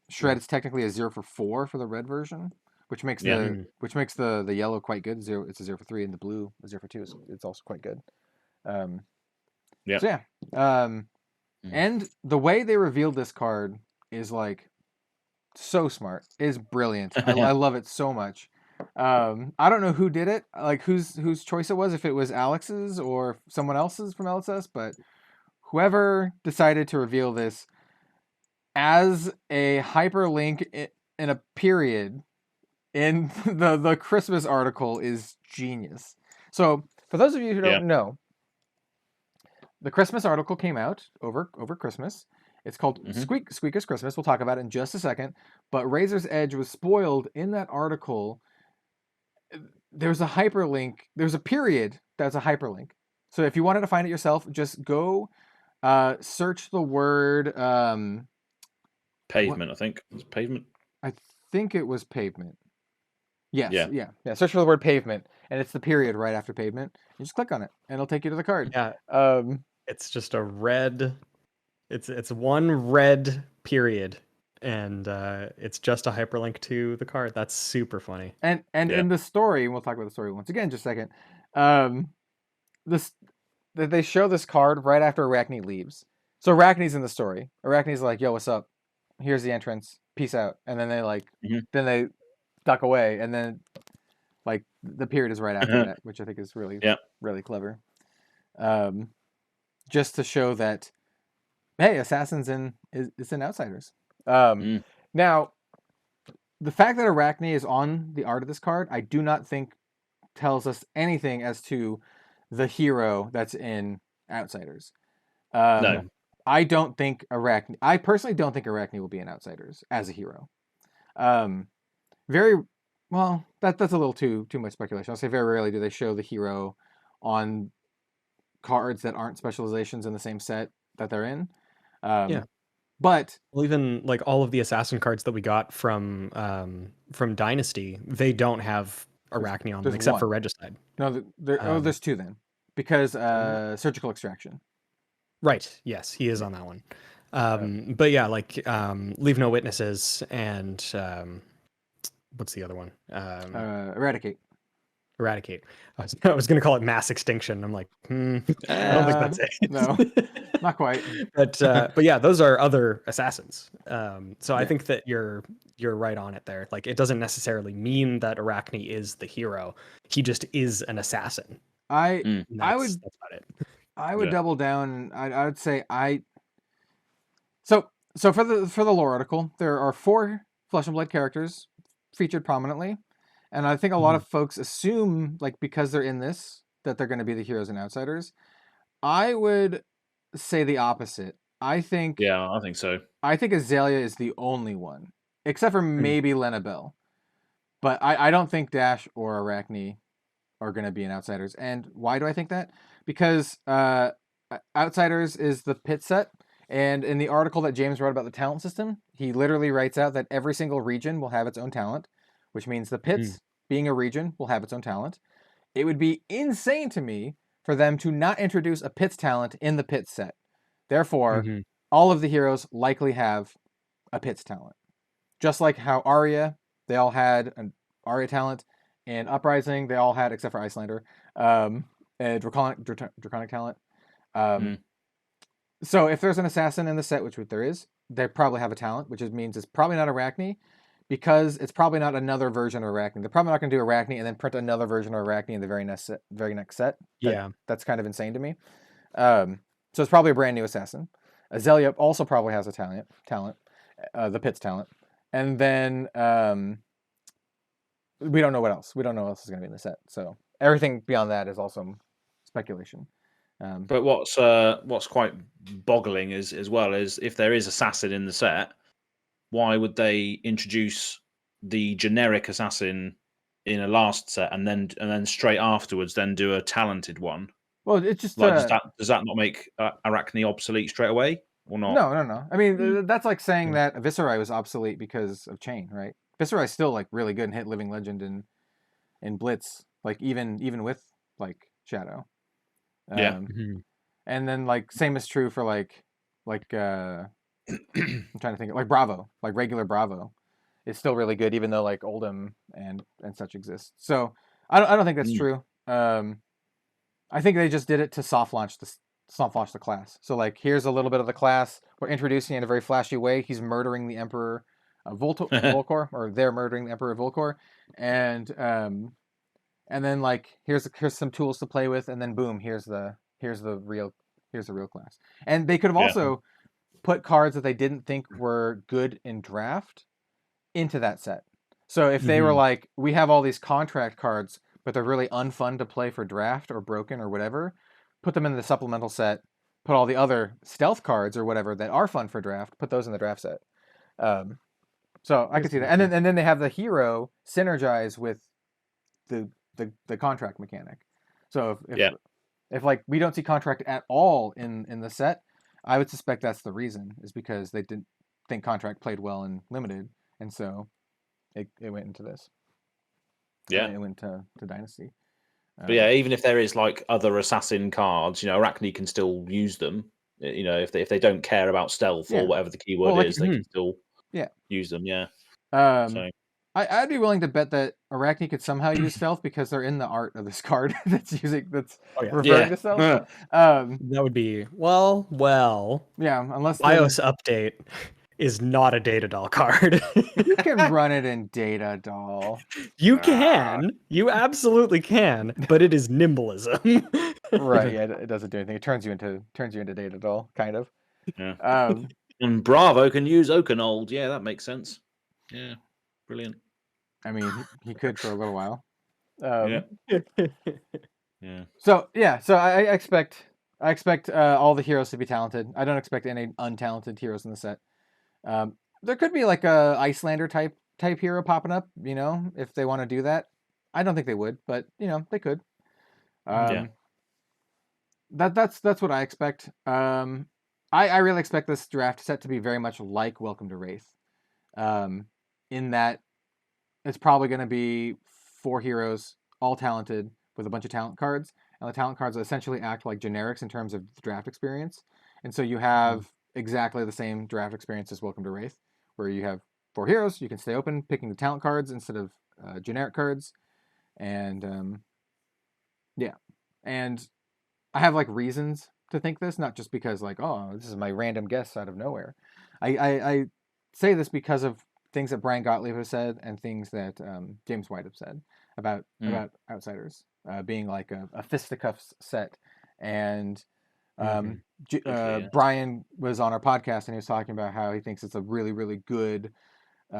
Shred is technically a 0 for 4 for the red version, which makes the yellow quite good. It's a 0 for 3, and the blue a 0 for 2. It's also quite good. And the way they revealed this card is like so smart. Is brilliant. I love it so much. I don't know who did it, like whose choice it was, if it was Alex's or someone else's from LSS, but whoever decided to reveal this as a hyperlink in a period in the Christmas article is genius. So for those of you who don't know, the Christmas article came out over Christmas. It's called Squeaker's Christmas. We'll talk about it in just a second. But Razor's Edge was spoiled in that article. There's a hyperlink. There's a period that's a hyperlink. So if you wanted to find it yourself, just go search the word pavement. I think it's pavement. I think it was pavement. Yes. Yeah. Search for the word pavement, and it's the period right after pavement. You just click on it, and it'll take you to the card. Yeah. It's just a red. It's one red period, and it's just a hyperlink to the card. That's super funny. And in the story, we'll talk about the story once again in just a second. They show this card right after Arachne leaves. So Arachne's in the story. Arachne's like, "Yo, what's up?" here's the entrance, peace out, and then they like Mhm. then they duck away, and then like the period is right after that, which I think is really Yeah. really clever. Just to show that, hey, Assassins is in Outsiders. Now, the fact that Arachne is on the art of this card, I do not think tells us anything as to the hero that's in Outsiders. No. I don't think Arachne. I personally don't think Arachne will be in Outsiders as a hero. Very well. That's a little too much speculation. I'll say very rarely do they show the hero on cards that aren't specializations in the same set that they're in. Yeah. But Well, even like all of the assassin cards that we got from Dynasty, they don't have Arachne on them there's except one. for Regicide. no, there's two then, because Surgical Extraction. Right. Yes, he is on that one. But yeah, like Leave No Witnesses and what's the other one? Eradicate. Eradicate. I was going to call it Mass Extinction. I'm like, I don't think that's it. No, not quite. But yeah, those are other assassins. So I think that you're right on it there. Like, it doesn't necessarily mean that Arachne is the hero. He just is an assassin. I would That's about it. I would double down. I would say So for the lore article, there are 4 Flesh and Blood characters featured prominently, and I think a lot of folks assume, like, because they're in this, that they're going to be the heroes and Outsiders. I would say the opposite. I think I think so. I think Azalea is the only one, except for maybe Lena Bell. But I don't think Dash or Arachne are going to be in Outsiders. And why do I think that? Because Outsiders is the pit set. And in the article that James wrote about the talent system, he literally writes out that every single region will have its own talent, which means the pits, being a region, will have its own talent. It would be insane to me for them to not introduce a pits talent in the pits set. Therefore, all of the heroes likely have a pits talent. Just like how Arya, they all had an Arya talent, and Uprising, they all had, except for Icelander, a Draconic talent. So if there's an assassin in the set, which there is, they probably have a talent, which means it's probably not Arachne, because it's probably not another version of Arachne. They're probably not going to do Arachne and then print another version of Arachne in the very next set. That's kind of insane to me. So it's probably a brand new assassin. Azalea also probably has a talent, the Pits talent. And then we don't know what else. We don't know what else is going to be in the set. So everything beyond that is also speculation. But what's quite boggling is, as well, is if there is assassin in the set, why would they introduce the generic assassin in a last set and then straight afterwards then do a talented one? Well, it's just like, does that not make Arachne obsolete straight away or not? No. I mean, that's like saying that Viserai was obsolete because of Chain, right? Viserai is still like really good and hit Living Legend in Blitz, like even with like Shadow. And then like same is true for like I'm trying to think, like Bravo, like regular Bravo is still really good, even though like Oldhim and such exist. So I don't think that's true. I think they just did it to soft launch the class. So like, here's a little bit of the class. We're introducing it in a very flashy way. He's murdering the Emperor Volkor, or they're murdering the Emperor Volkor, and then like here's some tools to play with, and then boom, here's the real class. And they could have also put cards that they didn't think were good in draft into that set. So if they were like, we have all these contract cards, but they're really unfun to play for draft or broken or whatever, put them in the supplemental set, put all the other stealth cards or whatever that are fun for draft, put those in the draft set. So I could see that. And then they have the hero synergize with the contract mechanic. So if like we don't see contract at all in the set, I would suspect that's the reason, is because they didn't think contract played well in limited, and so it went into this. It went to Dynasty. But yeah, even if there is like other assassin cards, Arachne can still use them. If they don't care about stealth or whatever the keyword is, they can still use them. Yeah. So I'd be willing to bet that Arachne could somehow use stealth because they're in the art of this card that's referring to stealth. That would be well. Yeah, unless BIOS update. is not a Data Doll card. You can run it in Data Doll. You can. You absolutely can, but it is nimbleism. Right, yeah, it doesn't do anything. It turns you into Data Doll, kind of. Yeah. And Bravo can use Oakenold. Yeah, that makes sense. Yeah, brilliant. I mean, he could for a little while. Yeah. So I expect all the heroes to be talented. I don't expect any untalented heroes in the set. There could be like a Icelander type hero popping up, you know, if they want to do that. I don't think they would, but you know, they could. That's what I expect. I really expect this draft set to be very much like Welcome to Wraith, in that it's probably going to be 4 heroes, all talented, with a bunch of talent cards, and the talent cards essentially act like generics in terms of draft experience, and so you have exactly the same draft experience as Welcome to Wraith, where you have 4 heroes, you can stay open, picking the talent cards instead of generic cards, and and I have like reasons to think this, not just because like, oh, this is my random guess out of nowhere. I say this because of things that Brian Gottlieb has said and things that James White have said about Outsiders being like a fisticuffs set. And Brian was on our podcast and he was talking about how he thinks it's a really, really good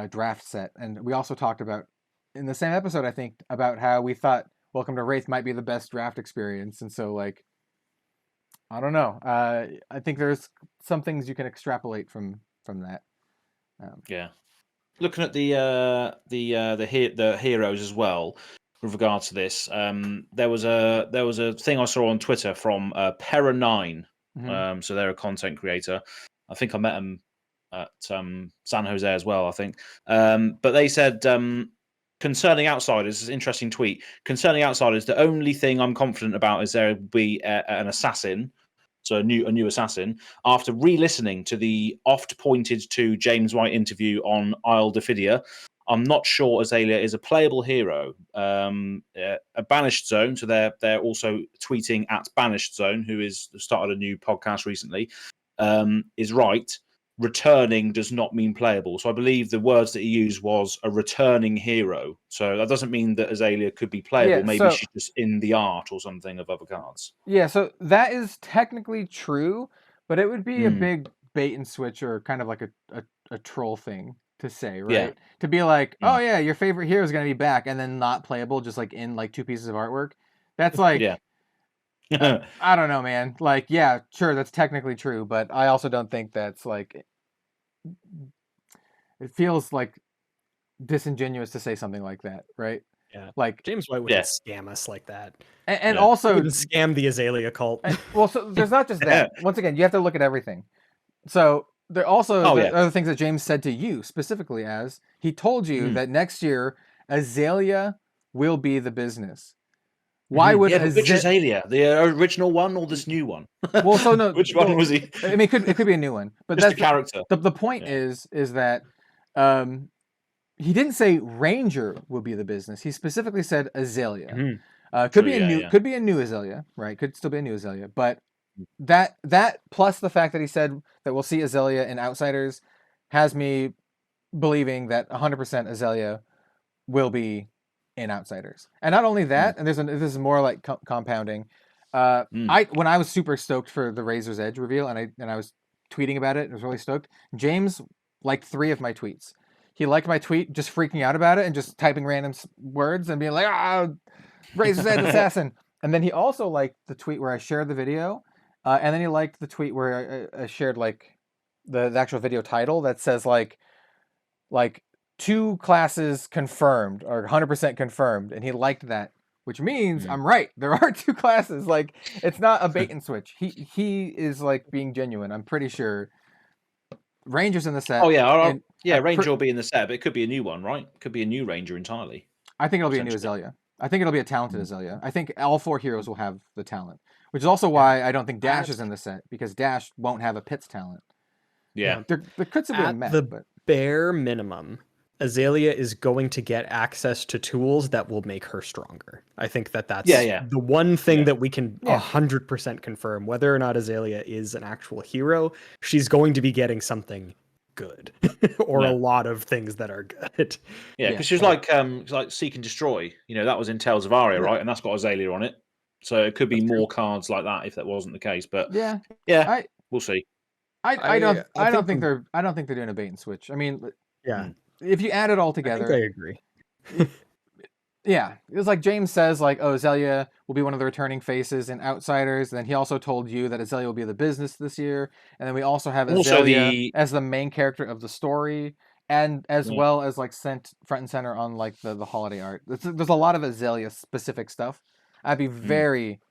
draft set. And we also talked about, in the same episode, I think, about how we thought Welcome to Wraith might be the best draft experience. And so, like, I don't know. I think there's some things you can extrapolate from that. Looking at the heroes as well with regards to this, there was a thing I saw on Twitter from Pera9. So they're a content creator. I think I met them at San Jose as well, I think. But they said, concerning Outsiders, this is an interesting tweet. Concerning Outsiders, the only thing I'm confident about is there will be an assassin. So a new assassin. After re-listening to the oft-pointed to James White interview on Isle Diffidia, I'm not sure Azalea is a playable hero. A Banished Zone, so they're also tweeting at Banished Zone, who is started a new podcast recently, is right. Returning does not mean playable. So I believe the words that he used was a returning hero. So that doesn't mean that Azalea could be playable. Yeah, maybe she's just in the art or something of other cards. Yeah, so that is technically true, but it would be a big bait and switch or kind of like a troll thing to say, right? Yeah. To be like, oh yeah, your favorite hero is going to be back and then not playable, just like in like 2 pieces of artwork. That's like, I don't know, man. Like, yeah, sure, that's technically true, but I also don't think that's like, it feels like disingenuous to say something like that, right? Yeah, like James White wouldn't scam us like that, and also he wouldn't scam the Azalea cult. Well, so there's not just that. Once again, you have to look at everything. So there also other things that James said to you specifically, as he told you that next year Azalea will be the business. Why would which Azalea? The original one or this new one? Well, so no. Which one was he? I mean, it could be a new one, but just that's the character. The point is that he didn't say Ranger will be the business. He specifically said Azalea. Could be a new Azalea, right? Could still be a new Azalea, but that plus the fact that he said that we'll see Azalea in Outsiders has me believing that 100% Azalea will be in Outsiders. And not only that, and this is more like compounding. When I was super stoked for the Razor's Edge reveal, and I was tweeting about it, I was really stoked. James liked 3 of my tweets. He liked my tweet, just freaking out about it and just typing random words and being like, Razor's Edge assassin. And then he also liked the tweet where I shared the video, and then he liked the tweet where I shared like the actual video title that says like 2 classes confirmed or 100% confirmed, and he liked that, which means I'm right. There are 2 classes. Like, it's not a bait and switch. He is like being genuine. I'm pretty sure. Ranger's in the set. Oh yeah, Ranger will be in the set, but it could be a new one, right? It could be a new Ranger entirely. I think it'll be a new Azalea. I think it'll be a talented Azalea. I think all 4 heroes will have the talent, which is also why I don't think Dash is in the set, because Dash won't have a Pitts talent. Yeah, there could still be a mech, but bare minimum, Azalea is going to get access to tools that will make her stronger. I think that's the one thing that we can 100% confirm. Whether or not Azalea is an actual hero, she's going to be getting something good, or a lot of things that are good. Yeah, because she was like Seek and Destroy. You know, that was in Tales of Aria, right? And that's got Azalea on it. So it could be more cards like that if that wasn't the case. But yeah, we'll see. I don't think they're doing a bait and switch. I mean, if you add it all together, I agree. Yeah, it's like James says, like, oh, Azalea will be one of the returning faces in Outsiders. And then he also told you that Azalea will be the business this year. And then we also have Azalea as the main character of the story, and as well as like sent front and center on like the holiday art. There's a lot of Azalea specific stuff. I'd be very,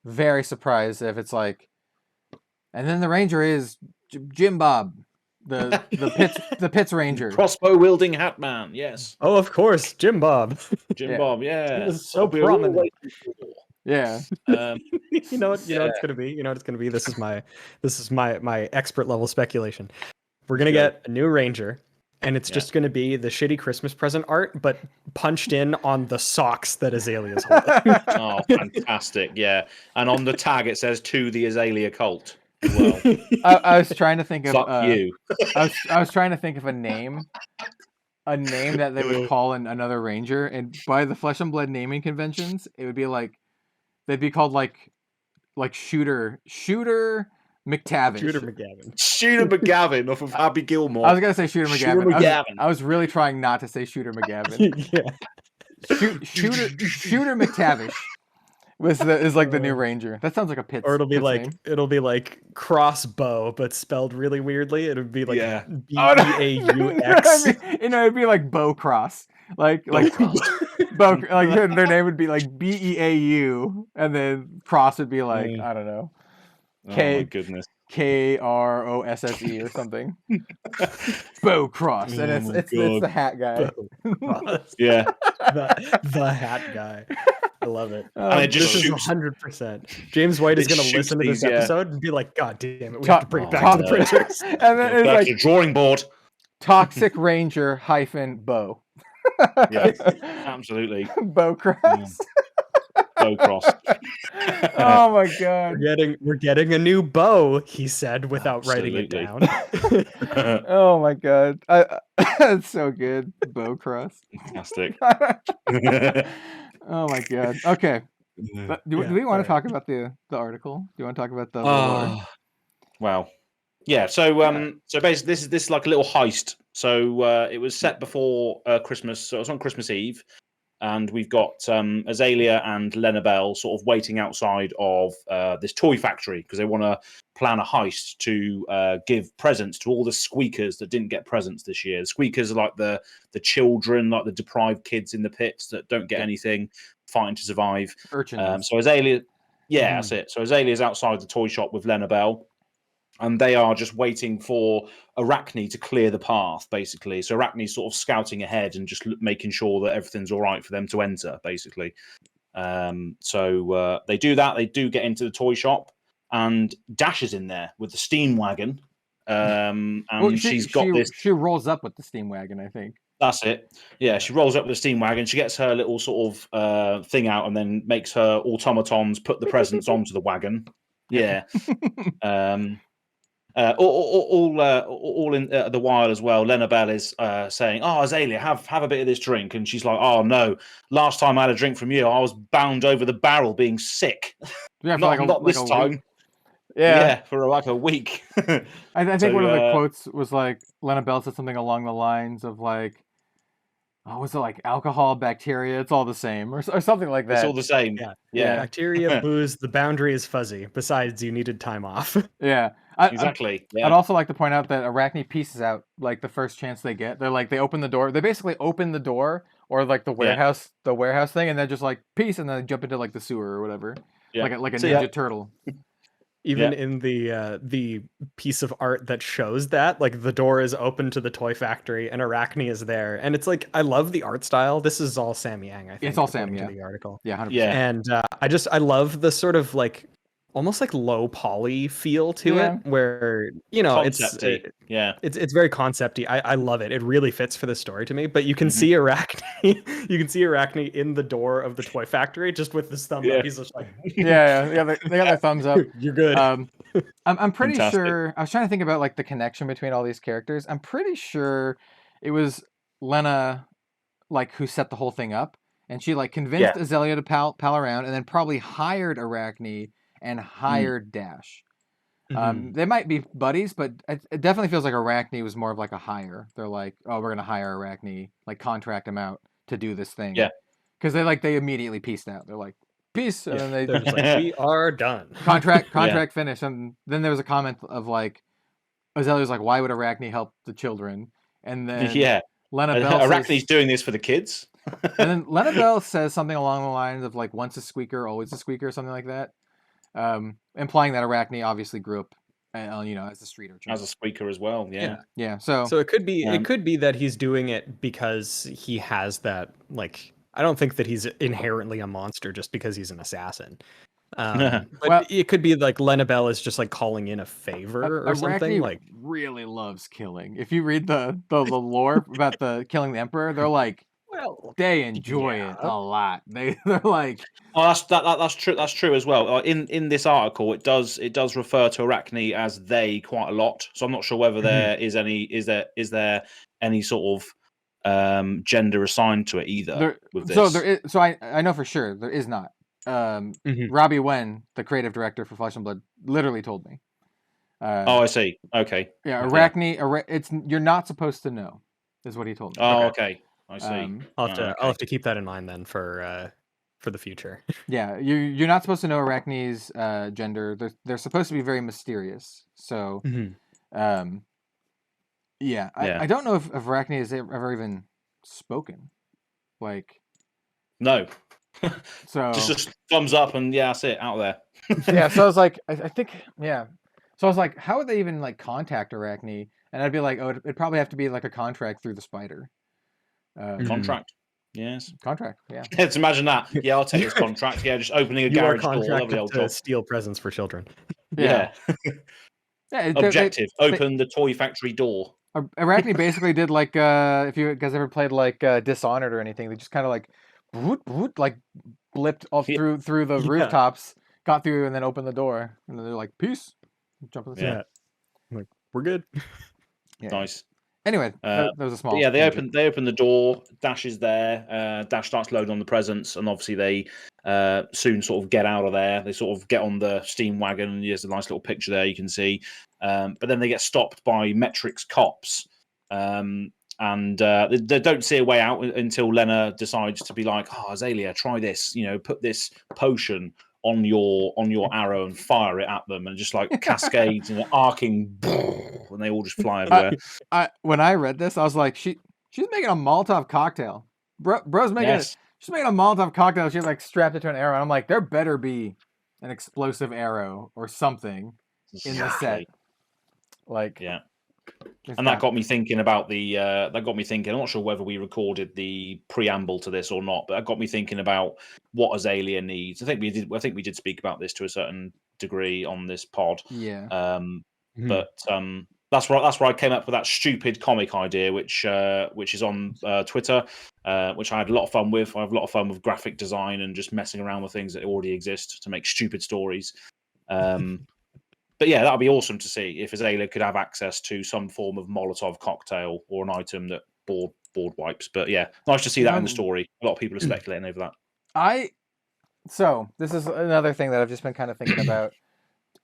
very surprised if it's like, and then the Ranger is Jim Bob. The Pitts Ranger, crossbow wielding hat man. Yes. Oh, of course, Jim Bob. Bob. Yeah. He was so prominent. Yeah. You know what it's gonna be. You know what it's gonna be. This is my expert level speculation. We're gonna get a new Ranger, and it's just gonna be the shitty Christmas present art, but punched in on the socks that Azalea's holding. Oh, fantastic! Yeah, and on the tag it says "To the Azalea Cult." Well, I was trying to think of you. I was trying to think of a name that they would call another Ranger, and by the Flesh and Blood naming conventions, it would be like they'd be called like Shooter McTavish. Shooter McGavin off of Happy Gilmore. I was gonna say Shooter McGavin. I was really trying not to say Shooter McGavin. Shooter McTavish. Is like the new Ranger. That sounds like a Pitts. Or it'll be name. like crossbow, but spelled really weirdly. It would be like B-E-A-U-X. It'd be like Bow Cross. Like Bow, like their name would be like B-E-A-U, and then Cross would be like I don't know. Oh my goodness. K-R-O-S-S-E or something. Bow Cross, and it's the hat guy. Yeah, the hat guy. I love it. And it just this shoots. is 100%. James White is going to listen to this episode and be like, "God damn it, we have to bring it back to the printers." And then it's back like to the drawing board. Toxic Ranger -Bow. Yeah, absolutely. Bow Cross. Bow Cross. Oh my god. We're getting a new bow, he said without writing it down. Oh my god. That's so good. Bow Cross. Fantastic. Oh my god. Okay. Do we want to talk about the article? Do you want to talk about the lore? Wow. Yeah, so basically this is like a little heist. So it was set before Christmas, so it was on Christmas Eve, and we've got Azalea and Lenabelle sort of waiting outside of this toy factory because they want to plan a heist to give presents to all the squeakers that didn't get presents this year. The squeakers are like the children, like the deprived kids in the pits that don't get anything, fighting to survive. Urchins. So Azalea, that's it. So Azalea's outside the toy shop with Lenabelle, and they are just waiting for Arachne to clear the path, basically. So Arachne's sort of scouting ahead and just making sure that everything's all right for them to enter, basically. So they do that. They do get into the toy shop, and Dash is in there with the steam wagon. And she rolls up with the steam wagon, I think. That's it. Yeah, she rolls up with the steam wagon. She gets her little sort of thing out and then makes her automatons put the presents onto the wagon. Yeah. All in the while as well, Lenabelle is saying, "Oh, Azalea, have a bit of this drink," and she's like, "Oh no, last time I had a drink from you, I was bound over the barrel, being sick. Yeah, not this time. Yeah, for like a week." I think one of the quotes was like Lenabelle said something along the lines of like, "Oh, was it like alcohol, bacteria? It's all the same," or something like that. It's all the same. Yeah. Bacteria, booze. The boundary is fuzzy. Besides, you needed time off. Yeah. Exactly. I'd also like to point out that Arachne pieces out like the first chance they get. They're like they open the door. They basically open the door or like the warehouse thing, and then just like peace, and then they jump into like the sewer or whatever. Yeah. Like a ninja turtle. Even in the piece of art that shows that, like the door is open to the toy factory and Arachne is there, and it's like I love the art style. This is all Sam Yang. I think it's all Sam. Yeah. The article. Yeah. 100%. Yeah. And I love the sort of like almost like low poly feel to it, where concept-y. it's very concepty. I love it. It really fits for the story to me. But you can see Arachne, in the door of the toy factory, just with this thumb up. He's just like, they got their thumbs up. You're good. I'm pretty Fantastic. sure. I was trying to think about like the connection between all these characters. I'm pretty sure it was Lena, like, who set the whole thing up, and she like convinced Azalea to pal around, and then probably hired Arachne and hired Dash. They might be buddies, but it definitely feels like Arachne was more of like a hire. They're like, oh, we're gonna hire Arachne, like contract him out to do this thing. Yeah. Because they immediately pieced out. They're like, peace, and then They're just like, we are done. Contract finished. And then there was a comment of like, Azalea's like, why would Arachne help the children? And then Lena Bell Arachne's doing this for the kids. And then Lena Bell says something along the lines of like, once a squeaker, always a squeaker, or something like that. Implying that Arachne obviously grew up, as a street urchin, as a squeaker as well. Yeah. So it could be that he's doing it because he has that, like, I don't think that he's inherently a monster just because he's an assassin. But it could be like Lena Bell is just like calling in a favor or something. Like, really loves killing. If you read the lore about the killing the emperor, they're like, well, they enjoy it a lot. They're like, oh, that's true. That's true as well. In this article, it does refer to Arachne as they quite a lot. So I'm not sure whether there is any sort of gender assigned to it either. With this, so there is. So I know for sure there is not. Robbie Wen, the creative director for Flesh and Blood, literally told me. Oh, I see. Okay. Yeah, Arachne. It's you're not supposed to know, is what he told me. Oh, okay. I see. I'll have to keep that in mind then for the future. Yeah, you're not supposed to know Arachne's gender. They're supposed to be very mysterious. So, I don't know if Arachne has ever even spoken. Like, no. So just thumbs up and that's it, out there. Yeah, so I was like, I think, yeah. So I was like, how would they even like contact Arachne? And I'd be like, oh, it'd probably have to be like a contract through the spider. Contract. Yes. Contract. Yeah. Let's imagine that. Yeah, I'll take this contract. Yeah, just opening a garage door. Lovely old job. Steal presents for children. Yeah. Objective: open the toy factory door. Arachne basically did like if you guys ever played like Dishonored or anything, they just kind of like like blipped off through the rooftops, got through, and then opened the door, and then they're like, peace, jump in the sky. Like, we're good. Nice. Anyway, that was a small. Yeah, they open the door. Dash is there. Dash starts loading on the presents, and obviously they soon sort of get out of there. They sort of get on the steam wagon, and there's a nice little picture there you can see. But then they get stopped by Metrix cops, and they don't see a way out until Lena decides to be like, "Oh, Azalea, try this. Put this potion on your arrow and fire it at them," and just like cascades and arcing, and they all just fly everywhere. When I read this, I was like, she's making a Molotov cocktail. Bro's making she's making a Molotov cocktail. She like strapped it to an arrow. And I'm like, there better be an explosive arrow or something in the set. Like, and that got me thinking about the. That got me thinking. I'm not sure whether we recorded the preamble to this or not, but that got me thinking about what Azalea needs. I think we did speak about this to a certain degree on this pod. Yeah. But that's where I came up with that stupid comic idea, which is on Twitter, which I had a lot of fun with. I have a lot of fun with graphic design and just messing around with things that already exist to make stupid stories. But yeah, that would be awesome to see if Azalea could have access to some form of Molotov cocktail or an item that board wipes. But yeah, nice to see that in the story. A lot of people are speculating over that. So this is another thing that I've just been kind of thinking about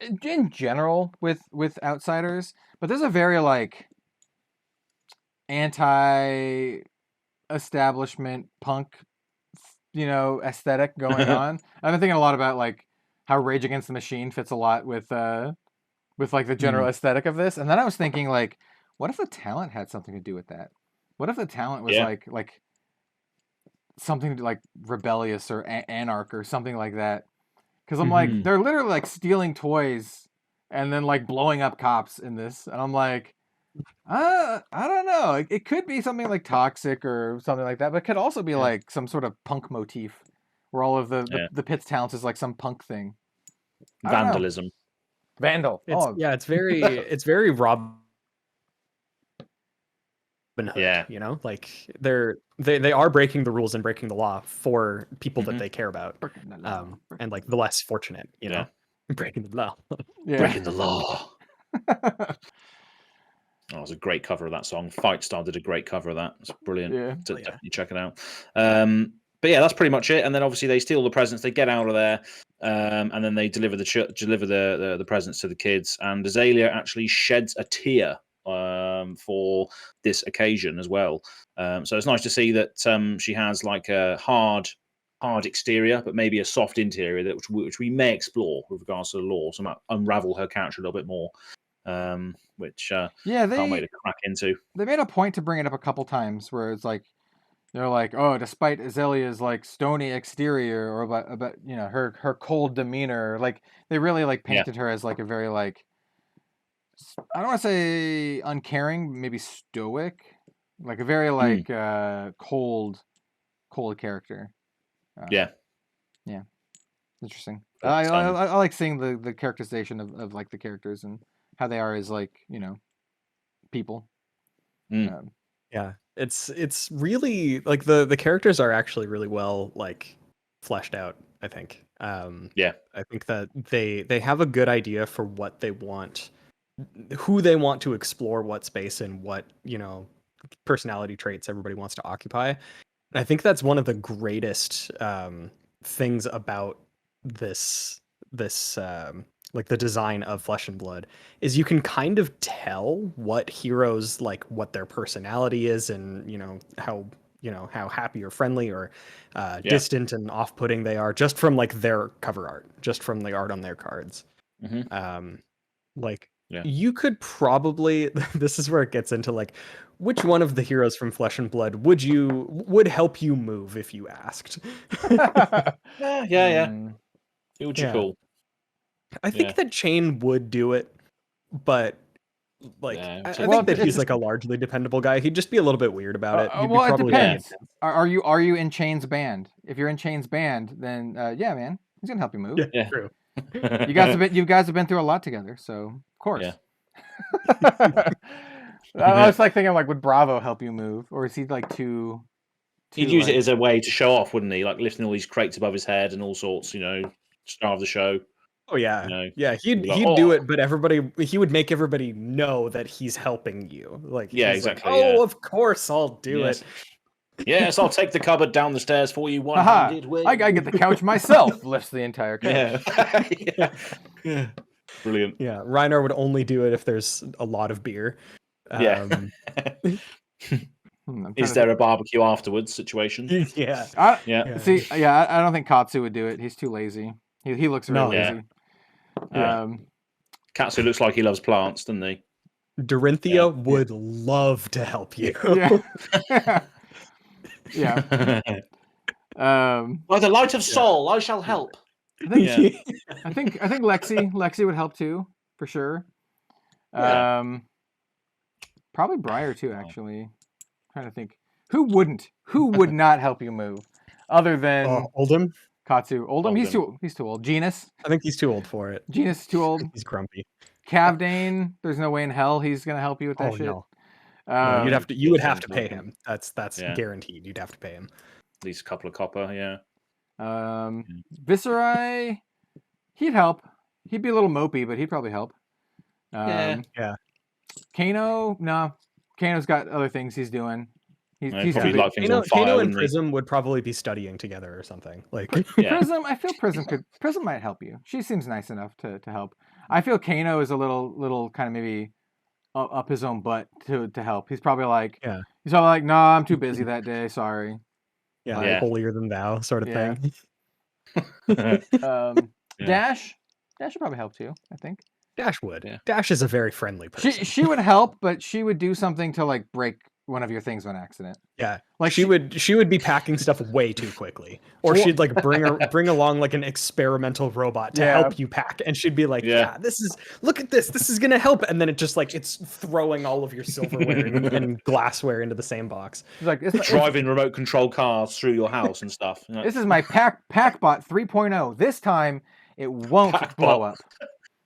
in general with Outsiders, but there's a very like anti-establishment punk, aesthetic going on. I've been thinking a lot about like how Rage Against the Machine fits a lot with like the general aesthetic of this. And then I was thinking like, what if the talent had something to do with that? What if the talent was like something like rebellious or anarch or something like that? Because I'm like, they're literally like stealing toys and then like blowing up cops in this. And I'm like, I don't know. It could be something like toxic or something like that, but it could also be like some sort of punk motif where all of the Pit's talents is like some punk thing. Vandalism. Vandal. It's very Robin Hood, like they are breaking the rules and breaking the law for people that they care about, and like the less fortunate, Breaking the law. Breaking the law. Oh, it was a great cover of that song. Fight Star did a great cover of that. It's brilliant. Yeah. Definitely check it out. But yeah, that's pretty much it. And then obviously they steal the presents. They get out of there, and then they deliver the presents to the kids. And Azalea actually sheds a tear for this occasion as well. So it's nice to see that she has like a hard exterior, but maybe a soft interior which we may explore with regards to the lore. So I might unravel her character a little bit more. Which can't wait to crack into. They made a point to bring it up a couple times where it's like they're like, oh, despite Azalea's like stony exterior or about you know her cold demeanor, like they really like painted her as like a very like I don't want to say uncaring, maybe stoic, like a very like cold character. Yeah, interesting. I like seeing the characterization of like the characters and how they are as like, you know, people. Yeah, it's really like the characters are actually really well like fleshed out, I think. I think that they have a good idea for what they want, who they want to explore, what space and what, you know, personality traits everybody wants to occupy. And I think that's one of the greatest things about this like the design of Flesh and Blood is you can kind of tell what heroes like what their personality is and how happy or friendly or distant and off-putting they are just from like their cover art, just from the art on their cards. You could probably this is where it gets into like which one of the heroes from Flesh and Blood would help you move if you asked. It would be cool. I think that Chain would do it, but like I think that he's like a largely dependable guy. He'd just be a little bit weird about it. Well, it depends. Are you in Chain's band? If you're in Chain's band, then yeah, man, he's gonna help you move. Yeah, true. You guys have been through a lot together, so of course. Yeah. I was like thinking, like, would Bravo help you move, or is he like too He'd use it as a way to show off, wouldn't he? Like lifting all these crates above his head and all sorts, star of the show. Oh yeah, he'd do it, but he would make everybody know that he's helping you. Like exactly. Like, of course I'll do it. Yes, I'll take the cupboard down the stairs for you. One-handed way. I gotta get the couch myself. Lifts the entire couch. Yeah. Brilliant. Yeah, Reinar would only do it if there's a lot of beer. Is there a barbecue afterwards situation? See, I don't think Katsu would do it. He's too lazy. He looks really lazy. Katsu looks like he loves plants, doesn't he? Dorinthia would love to help you. By the light of Sol, I shall help. I think Lexi would help too, for sure. Probably Briar too, actually. I'm trying to think. Who would not help you move? Other than Oldham? Katsu. Oldham? He's too old. Genus? I think he's too old for it. Genus is too old. He's grumpy. Cavdane, there's no way in hell he's gonna help you with that shit. No. You would have to pay him. That's guaranteed. You'd have to pay him. At least a couple of copper, Viserai, he'd help. He'd be a little mopey, but he'd probably help. Kano, no. Kano's got other things he's doing. He's probably like things on fire. Kano and Prism would probably be studying together or something. Like Prism, I feel Prism might help you. She seems nice enough to help. I feel Kano is a little kind of maybe up his own butt to help. He's probably like no, I'm too busy that day. Sorry. Holier than thou sort of thing. Dash would probably help too, I think. Dash would. Yeah. Dash is a very friendly person. She would help, but she would do something to like break one of your things on accident. Yeah, like she would be packing stuff way too quickly, or she'd like bring along like an experimental robot to help you pack, and she'd be like, look at this is gonna help, and then it just like it's throwing all of your silverware and glassware into the same box. It's driving remote control cars through your house and stuff. This is my PackBot 3.0. This time it won't blow up.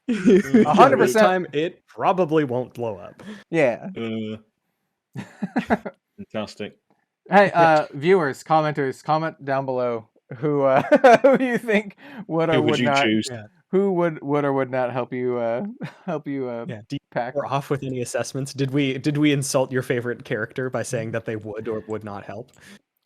100% time it probably won't blow up. Yeah. Fantastic. Hey, viewers, commenters, comment down below who you think would or would not choose? who would or would not help you Yeah. Do you pack? we're off with any assessments? Did we insult your favorite character by saying that they would or would not help?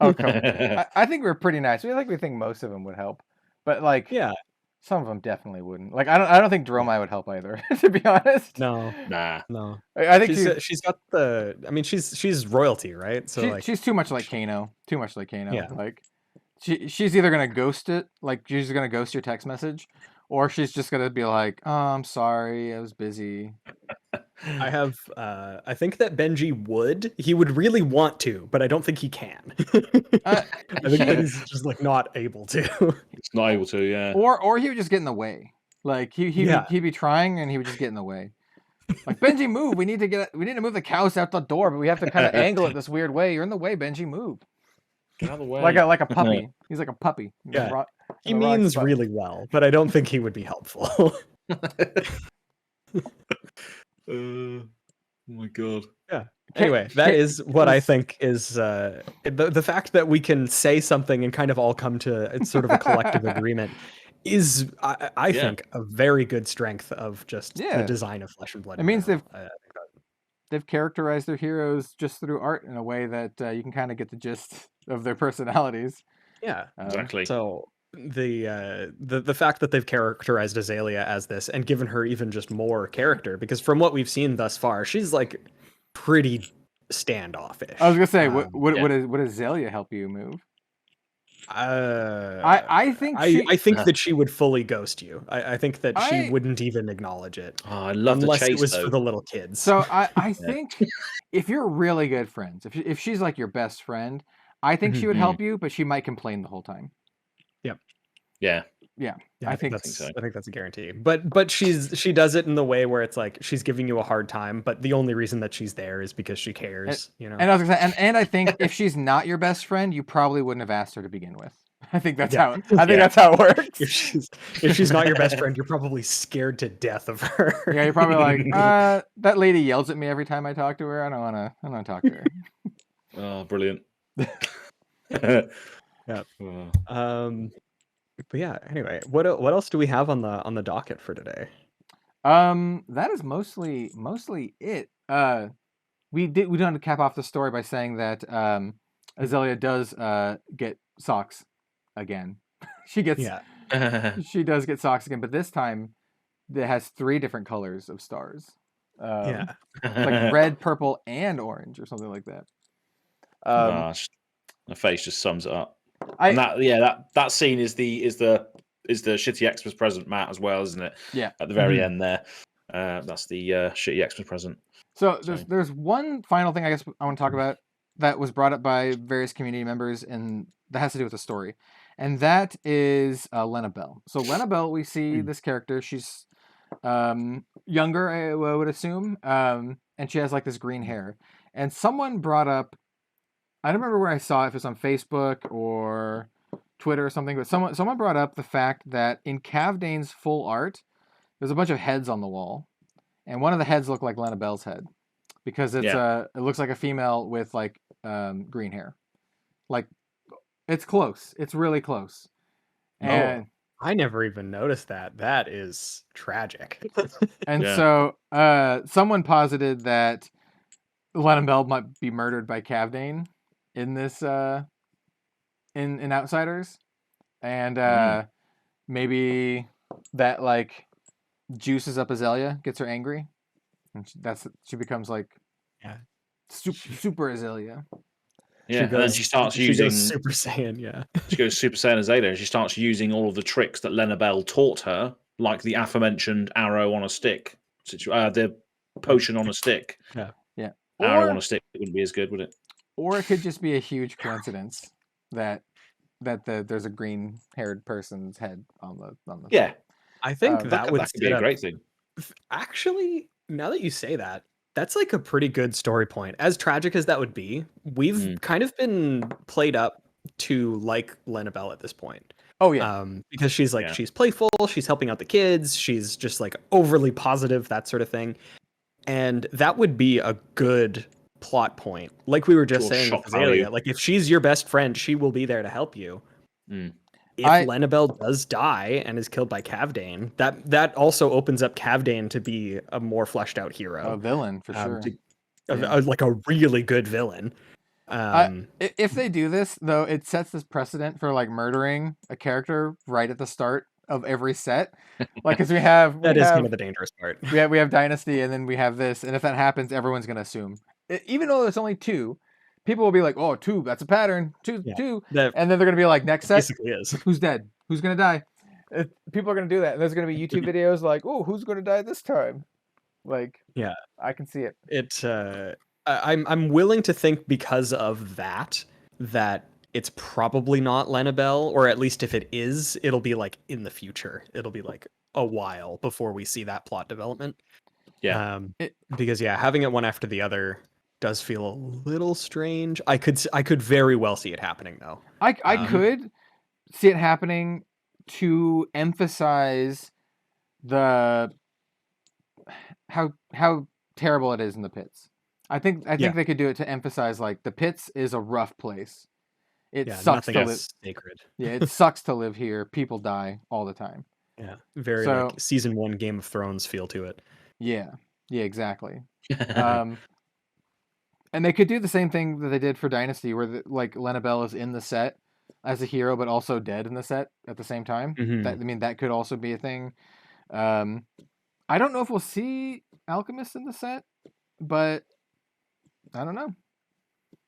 Oh, come on. I think we're pretty nice. We think most of them would help, but like Yeah. some of them definitely wouldn't. Like I don't think Dromai would help either, to be honest. No. Nah. No. I think She's got the. I mean, she's royalty, right? So like, she's too much like Kano. Too much like Kano. Yeah. Like she's either gonna ghost it, like she's gonna ghost your text message, or she's just gonna be like, "Oh, I'm sorry, I was busy." I have. I think that Benji would. He would really want to, but I don't think he can. I think that he's just like not able to. It's not able to, yeah. Or he would just get in the way. Like he'd be trying and he would just get in the way. Like, Benji, move! We need to move the cows out the door, but we have to kind of angle it this weird way. You're in the way, Benji. Move. Get out of the way. Like a puppy. He's like a puppy. Yeah. He means really well, but I don't think he would be helpful. Oh my god. Yeah. Anyway, that is what I think is the fact that we can say something and kind of all come to sort of a collective agreement is, I think, a very good strength of just the design of Flesh and Blood. It means they've characterized their heroes just through art in a way that you can kind of get the gist of their personalities. Yeah, exactly. So the fact that they've characterized Azalea as this and given her even just more character, because from what we've seen thus far, she's like pretty standoffish. I was gonna say, would Azalea help you move? I think that she would fully ghost you. I think that she wouldn't even acknowledge it. Oh, I love unless the chase, it was though. for the little kids. So I think if you're really good friends, if she's like your best friend, I think she would help you, but she might complain the whole time. Yep. Yeah. Yeah. I think that's a guarantee. But she does it in the way where it's like she's giving you a hard time, but the only reason that she's there is because she cares. And I was gonna say, and I think if she's not your best friend, you probably wouldn't have asked her to begin with. I think that's how that's how it works. If she's not your best friend, you're probably scared to death of her. Yeah, you're probably like, that lady yells at me every time I talk to her. I don't wanna talk to her. Oh, brilliant. Yeah. But yeah, anyway, what else do we have on the docket for today? That is mostly it. We want to cap off the story by saying that Azalea does get socks again. She does get socks again, but this time it has 3 different colors of stars. Like red, purple, and orange, or something like that. The face just sums it up. That scene is the shitty Xmas present, Matt, as well, isn't it? Yeah. At the very end there, that's the shitty Xmas present. So there's one final thing I guess I want to talk about that was brought up by various community members, and that has to do with the story, and that is Lena Bell. So Lena Bell, we see this character. She's younger, I would assume, and she has like this green hair. And someone brought up, I don't remember where I saw it, if it's on Facebook or Twitter or something, but someone brought up the fact that in Cavdane's full art, there's a bunch of heads on the wall, and one of the heads looked like Lena Bell's head because it looks like a female with like green hair. Like, it's close. It's really close. And I never even noticed that. That is tragic. And so someone posited that Lena Bell might be murdered by Cavdane in this in Outsiders, and maybe that like juices up Azalea, gets her angry, and she becomes like super Azalea. Yeah, and then she starts using Super Saiyan. Yeah, she goes Super Saiyan Azalea, and she starts using all of the tricks that Lena Bell taught her, like the aforementioned arrow on a stick, the potion on a stick. Yeah. Arrow on a stick wouldn't be as good, would it? Or it could just be a huge coincidence that there's a green-haired person's head on the Yeah. I think that would be a great thing. Actually, now that you say that, that's like a pretty good story point. As tragic as that would be, we've kind of been played up to like Lena Bell at this point. Oh yeah. Because she's like she's playful, she's helping out the kids, she's just like overly positive, that sort of thing. And that would be a good plot point. Like we were just saying with Azalea, like if she's your best friend, she will be there to help you. if Lenabel does die and is killed by Kavdane, that also opens up Kavdane to be a more fleshed out hero, a villain for sure, like a really good villain. If they do this though, it sets this precedent for like murdering a character right at the start of every set, like because that is kind of the dangerous part. We have Dynasty, and then we have this, and if that happens, everyone's gonna assume, even though there's only 2. People will be like, "Oh, 2, that's a pattern. 2, 2," and then they're gonna be like, "Next set, who's dead? Who's gonna die?" People are gonna do that, and there's gonna be YouTube videos like, "Oh, who's gonna die this time?" Like, yeah, I can see it. I'm willing to think because of that it's probably not Lenabel, or at least if it is, it'll be like in the future. It'll be like a while before we see that plot development. Yeah, because having it one after the other does feel a little strange. I could very well see it happening though. I could see it happening to emphasize how terrible it is in the pits. I think they could do it to emphasize like the pits is a rough place. It sucks to live. Sacred. Yeah, it sucks to live here. People die all the time. Yeah, very like season 1 Game of Thrones feel to it. Yeah, exactly. And they could do the same thing that they did for Dynasty, where like Lenabel is in the set as a hero, but also dead in the set at the same time. Mm-hmm. That could also be a thing. I don't know if we'll see Alchemist in the set, but I don't know.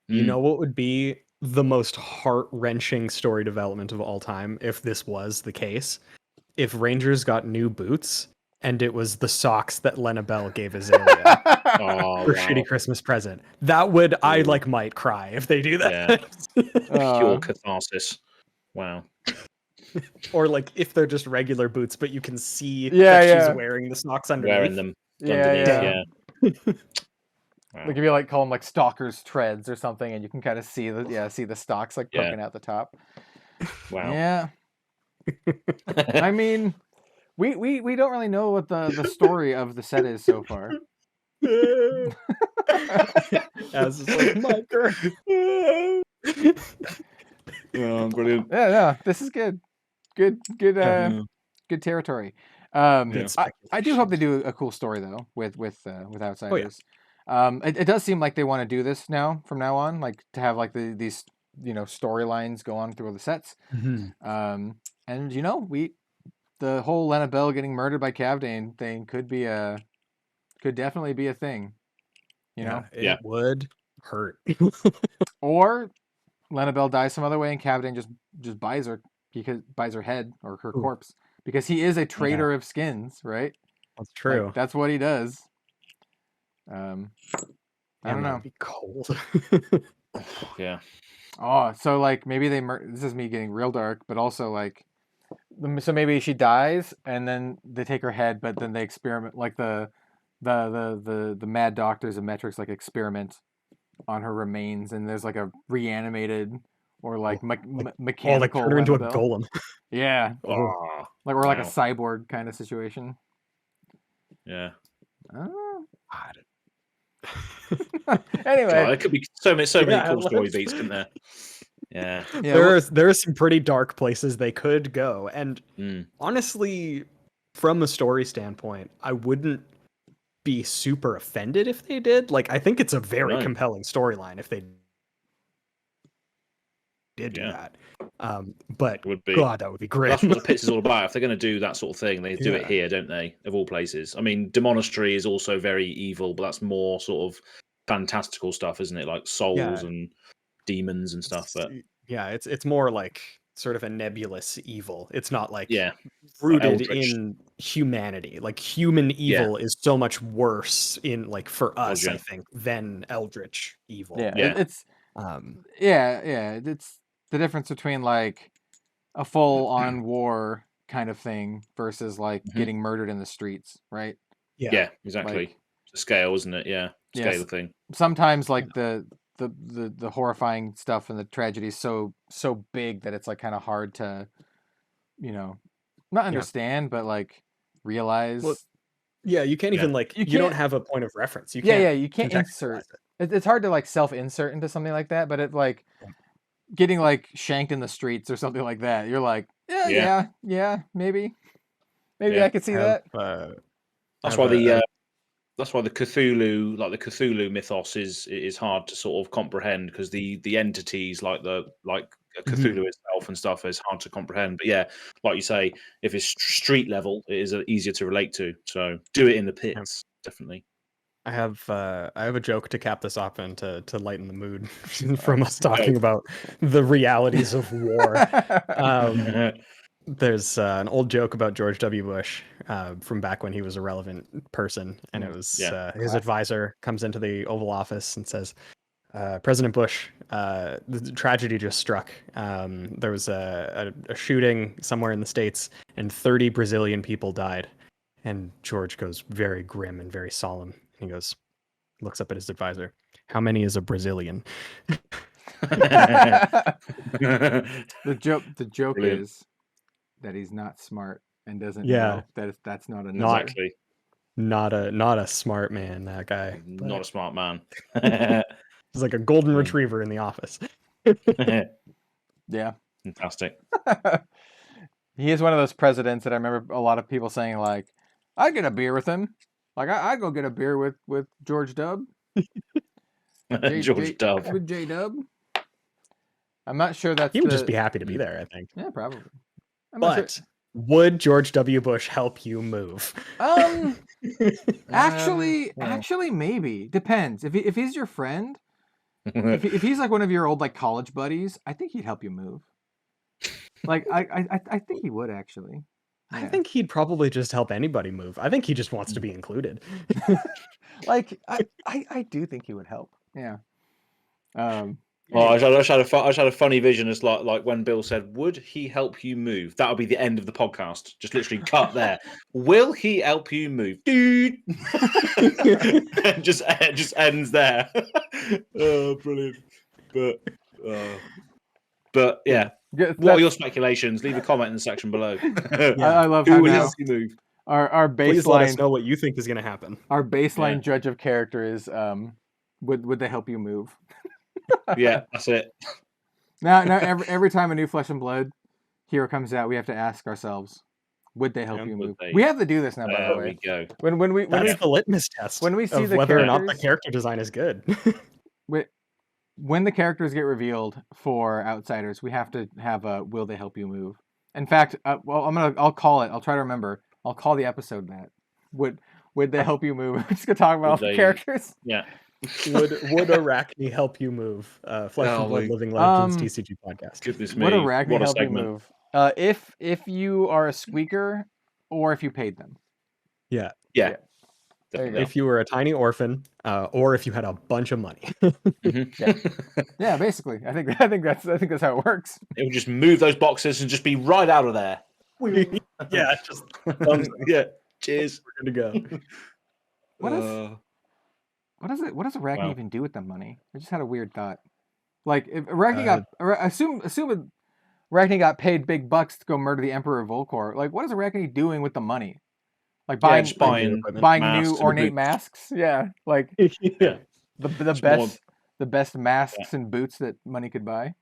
You know what would be the most heart-wrenching story development of all time if this was the case? If Rangers got new boots and it was the socks that Lenabel gave Azalea for shitty Christmas present. That would I might cry if they do that. Yeah. Pure catharsis. Wow. Or like if they're just regular boots, but you can see that she's wearing the socks underneath. Wearing them underneath, Wow. Like if you call them like stalker's treads or something, and you can kind of see the stalks like poking out the top. Wow. Yeah. I mean, we don't really know what the story of the set is so far. As like my girl. Brilliant. Yeah, this is good. Good territory. I do hope they do a cool story though with Outsiders. It does seem like they want to do this from now on, like to have like these storylines go on through the sets. Mm-hmm. And the whole Lenabel getting murdered by Kavdane thing could definitely be a thing. It would hurt. Or Lenabel dies some other way and Kavdane just buys her head or her corpse, because he is a trader of skins, right? That's true. Like, that's what he does. I don't know. Be cold. Yeah. Oh, so like maybe this is me getting real dark, but also like, so maybe she dies and then they take her head, but then they experiment, like the mad doctors of Metrix like experiment on her remains, and there's like a reanimated or like mechanical. Turn her into a golem. Yeah. Oh, like or like a cyborg kind of situation. Yeah. Anyway, there could be so many cool story beats, couldn't there? Yeah. There are some pretty dark places they could go, and honestly, from a story standpoint, I wouldn't be super offended if they did. Like, I think it's a very compelling storyline if they did do that. But would be. God, that would be great. That's what the Pits is all about. If they're going to do that sort of thing, they do it here, don't they? Of all places. I mean, Demonastery is also very evil, but that's more sort of fantastical stuff, isn't it? Like souls and demons and stuff. But it's more like sort of a nebulous evil. It's not like rooted in humanity. Like human evil is so much worse in like for us, I think, than eldritch evil. It's the difference between like a full-on war kind of thing versus like getting murdered in the streets, right? Yeah, exactly. Like, scale, isn't it? Yeah, scale thing. Sometimes like the horrifying stuff and the tragedy is so big that it's like kind of hard to, not understand, but like realize. Well, you can't even like you don't have a point of reference. You can't. You can't insert. It's hard to like self-insert into something like that, but it like. Getting like shanked in the streets or something like that, you're like, Yeah. Maybe I could see that. That's why the Cthulhu, like the Cthulhu mythos, is hard to sort of comprehend because the entities like Cthulhu itself and stuff is hard to comprehend. But yeah, like you say, if it's street level, it is easier to relate to. So do it in the pits, definitely. I have a joke to cap this off and to lighten the mood from us talking about the realities of war. There's an old joke about George W. Bush from back when he was a relevant person, and it was his advisor comes into the Oval Office and says, President Bush, the tragedy just struck. There was a shooting somewhere in the States, and 30 Brazilian people died. And George goes very grim and very solemn. He goes, looks up at his advisor. How many is a Brazilian? The joke Brilliant. is that he's not smart and doesn't know that that's not enough. Exactly. Not a smart man, that guy. Not a smart man. He's like a golden retriever in the office. Yeah. Fantastic. He is one of those presidents that I remember a lot of people saying, like, I'd get a beer with him. Like, I go get a beer with George W. George W. With J-Dub. I'm not sure that's He would just be happy to be there, I think. Yeah, probably. But would George W. Bush help you move? Actually, maybe. Depends. If he's your friend, if he's like one of your old like college buddies, I think he'd help you move. Like I think he would actually. I think he'd probably just help anybody move. I think he just wants to be included. Like I do think he would help. Yeah. Well, I just had a funny vision as like when Bill said, "Would he help you move?" That'll be the end of the podcast. Just literally cut there. Will he help you move, dude? And just ends there. Oh, brilliant! But yeah. What are your speculations? Leave a comment in the section below. I love who how will now help you move. Our Please let us baseline know what you think is going to happen. our baseline judge of character is would they help you move? Yeah, that's it. Now every time a new Flesh and Blood hero comes out, we have to ask ourselves, would they help you move? We have to do this now, by the way. There we go. When the litmus test. when we see of the whether or not the characters- character design is good. when the characters get revealed for outsiders, we have to have a will they help you move? In fact, I'll call it. I'll try to remember. I'll call the episode that. Would they help you move? We're just gonna talk about all the characters. Yeah. Would Arachne help you move? Flesh and Blood Living Legends TCG podcast. Goodness me. Would Arachne What a help you segment. move? If you are a squeaker, or if you paid them. Yeah. There you go. If you were a tiny orphan, or if you had a bunch of money. Yeah, basically. I think that's how it works. It would just move those boxes and just be right out of there. Yeah, just Yeah. Cheers. we're good to go. What does Arachne even do with the money? I just had a weird thought. Like if Arachne assume Arachne got paid big bucks to go murder the Emperor of Volcor. Like what is Arachne doing with the money? Like buying new ornate masks? Yeah. Like the best masks and boots that money could buy.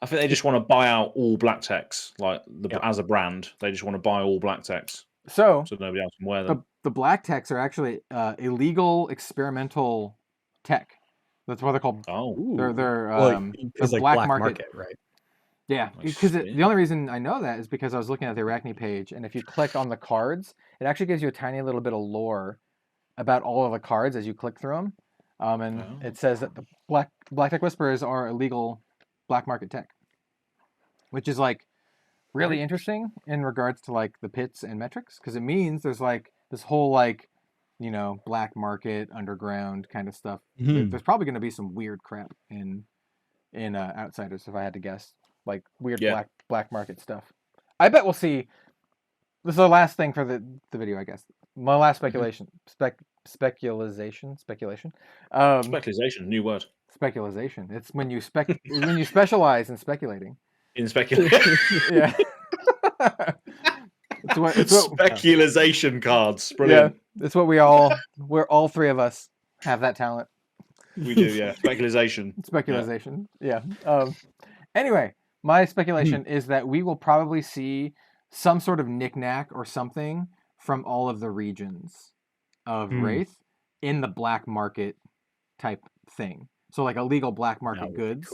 I think they just want to buy out all black techs, like as a brand. They just want to buy all black techs, so nobody else can wear them. The black techs are actually illegal experimental tech. That's what they're called. Oh, they're like black market, right? Yeah, because the only reason I know that is because I was looking at the Arachne page, and if you click on the cards, it actually gives you a tiny little bit of lore about all of the cards as you click through them. It says that the black tech whisperers are illegal black market tech, which is like really interesting in regards to like the pits and Metrix, because it means there's like this whole like black market underground kind of stuff. There's probably going to be some weird crap in Outsiders, if I had to guess, like weird black market stuff. I bet we'll see. This is the last thing for the video, I guess. My last speculation. Speculation. Speculation, new word. Speculation. It's when you when you specialize in speculating. In speculation. Yeah. It's what Speculation cards. Brilliant. Yeah, it's what we're all three of us have that talent. We do, yeah. Speculation. Speculation. Yeah. Anyway, My speculation is that we will probably see some sort of knickknack or something from all of the regions of Wraith in the black market type thing. So like illegal black market goods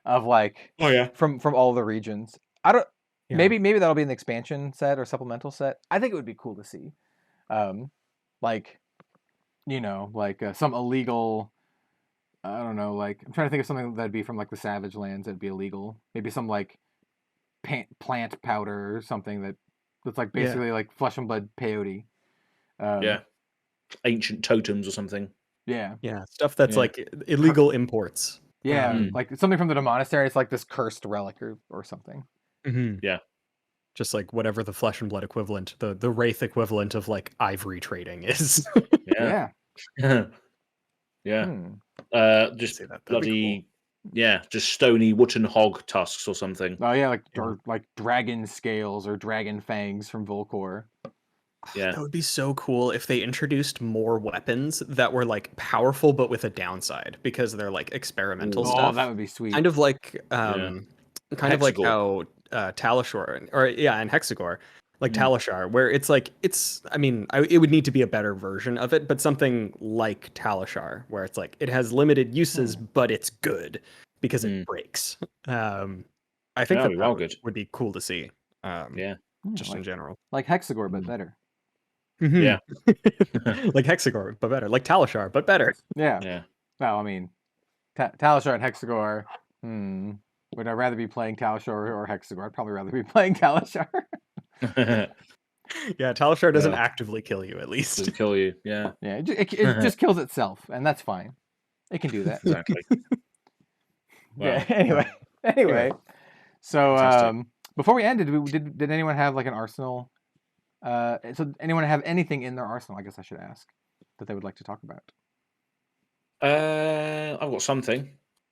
of like from all the regions. I don't maybe that'll be an expansion set or supplemental set. I think it would be cool to see. Like some illegal, I don't know, like I'm trying to think of something that'd be from like the Savage Lands that'd be illegal. Maybe some like plant powder or something that's like basically like flesh and blood peyote. Ancient totems or something. Yeah, stuff that's like illegal imports. Yeah, like something from the monastery. It's like this cursed relic or something. Yeah. Just like whatever the flesh and blood equivalent, the wraith equivalent of like ivory trading is. Yeah. Just bloody just stony Wootton hog tusks or something. Oh yeah, or like dragon scales or dragon fangs from Volcor. Yeah, that would be so cool if they introduced more weapons that were like powerful but with a downside because they're like experimental stuff. Oh, that would be sweet. Kind of like like how Talishar and Hexagore, like Talishar, where it's like it would need to be a better version of it, but something like Talishar, where it's like it has limited uses, but it's good because it breaks. I think that would be cool to see. Just in general, like Hexagore, but better. Yeah, like Hexagore, but better. Like Talishar, but better. Yeah. Well, I mean, Talishar and Hexagore. Would I rather be playing Talishar or Hexagore? I'd probably rather be playing Talishar. Yeah, Talishar doesn't actively kill you, at least. Doesn't kill you, yeah. Yeah, it just kills itself, and that's fine. It can do that. Exactly. Yeah, anyway. So, before we ended, did anyone have like an arsenal? So anyone have anything in their arsenal? I guess I should ask that they would like to talk about. I've got something.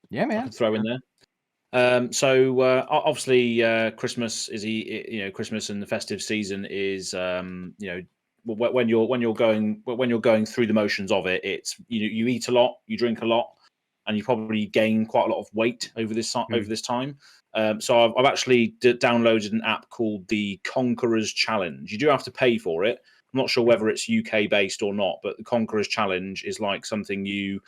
Yeah, man. I can throw in there. So obviously, Christmas is Christmas and the festive season is when you're going through the motions of it. It's you eat a lot, you drink a lot, and you probably gain quite a lot of weight over this time. So I've actually downloaded an app called the Conqueror's Challenge. You do have to pay for it. I'm not sure whether it's UK based or not, but the Conqueror's Challenge is like something you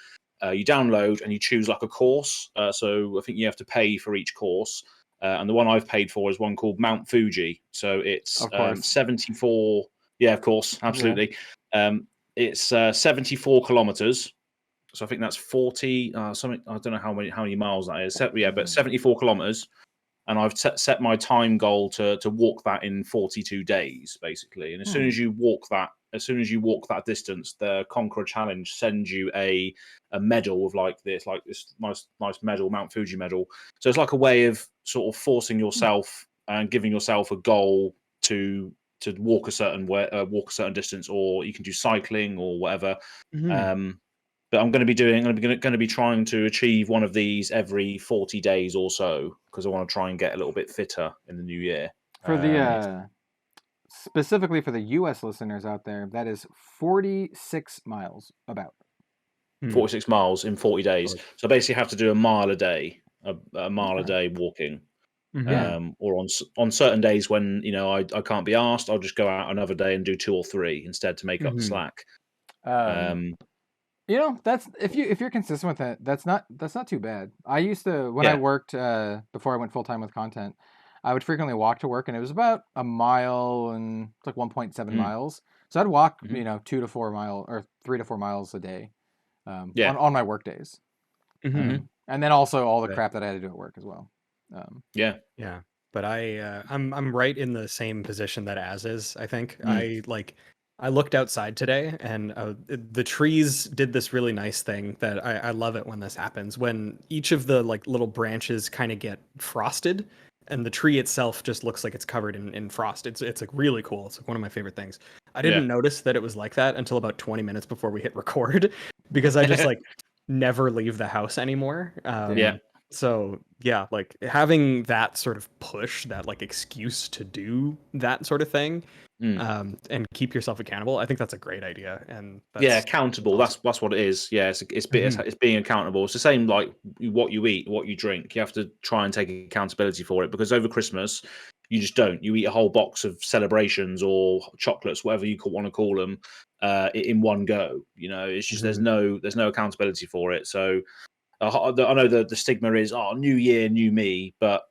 download and you choose like a course. So I think you have to pay for each course. And the one I've paid for is one called Mount Fuji. So it's 74. Yeah, of course. Absolutely. Yeah. It's 74 kilometers. So I think that's 40 something. I don't know how many miles that is. But 74 kilometers. And I've set my time goal to walk that in 42 days, basically. And as soon as you walk that distance, the Conqueror Challenge sends you a medal of like this nice medal, Mount Fuji medal. So it's like a way of sort of forcing yourself and giving yourself a goal to walk a certain distance, or you can do cycling or whatever. But I'm going to be trying to achieve one of these every 40 days or so, because I want to try and get a little bit fitter in the new year. For the specifically for the US listeners out there, that is 46 miles about. 46 miles in 40 days. So I basically have to do a mile a day, a mile a day walking. Or on certain days when I can't be asked, I'll just go out another day and do 2 or 3 instead to make up the slack. That's if you're consistent with it, that's not too bad. I used to when I worked before I went full time with content, I would frequently walk to work, and it was about a mile and it's like 1.7 miles. So I'd walk 2 to 4 miles or 3 to 4 miles a day on my work days. And then also all the crap that I had to do at work as well. But I'm right in the same position that Az is. I think I looked outside today, and the trees did this really nice thing that I love it when this happens, when each of the like little branches kind of get frosted, and the tree itself just looks like it's covered in frost. It's like really cool. It's like one of my favorite things. I didn't notice that it was like that until about 20 minutes before we hit record, because I just like never leave the house anymore. So yeah, like having that sort of push, that like excuse to do that sort of thing, and keep yourself accountable. I think that's a great idea, and Yeah, that's accountable. awesome. That's what it is. Yeah, Mhm. it's being accountable. It's the same like what you eat, what you drink. You have to try and take accountability for it because over Christmas, you just don't. You eat a whole box of celebrations or chocolates, whatever you want to call them, in one go. You know, it's just there's no accountability for it. So I know the stigma is new year, new me, but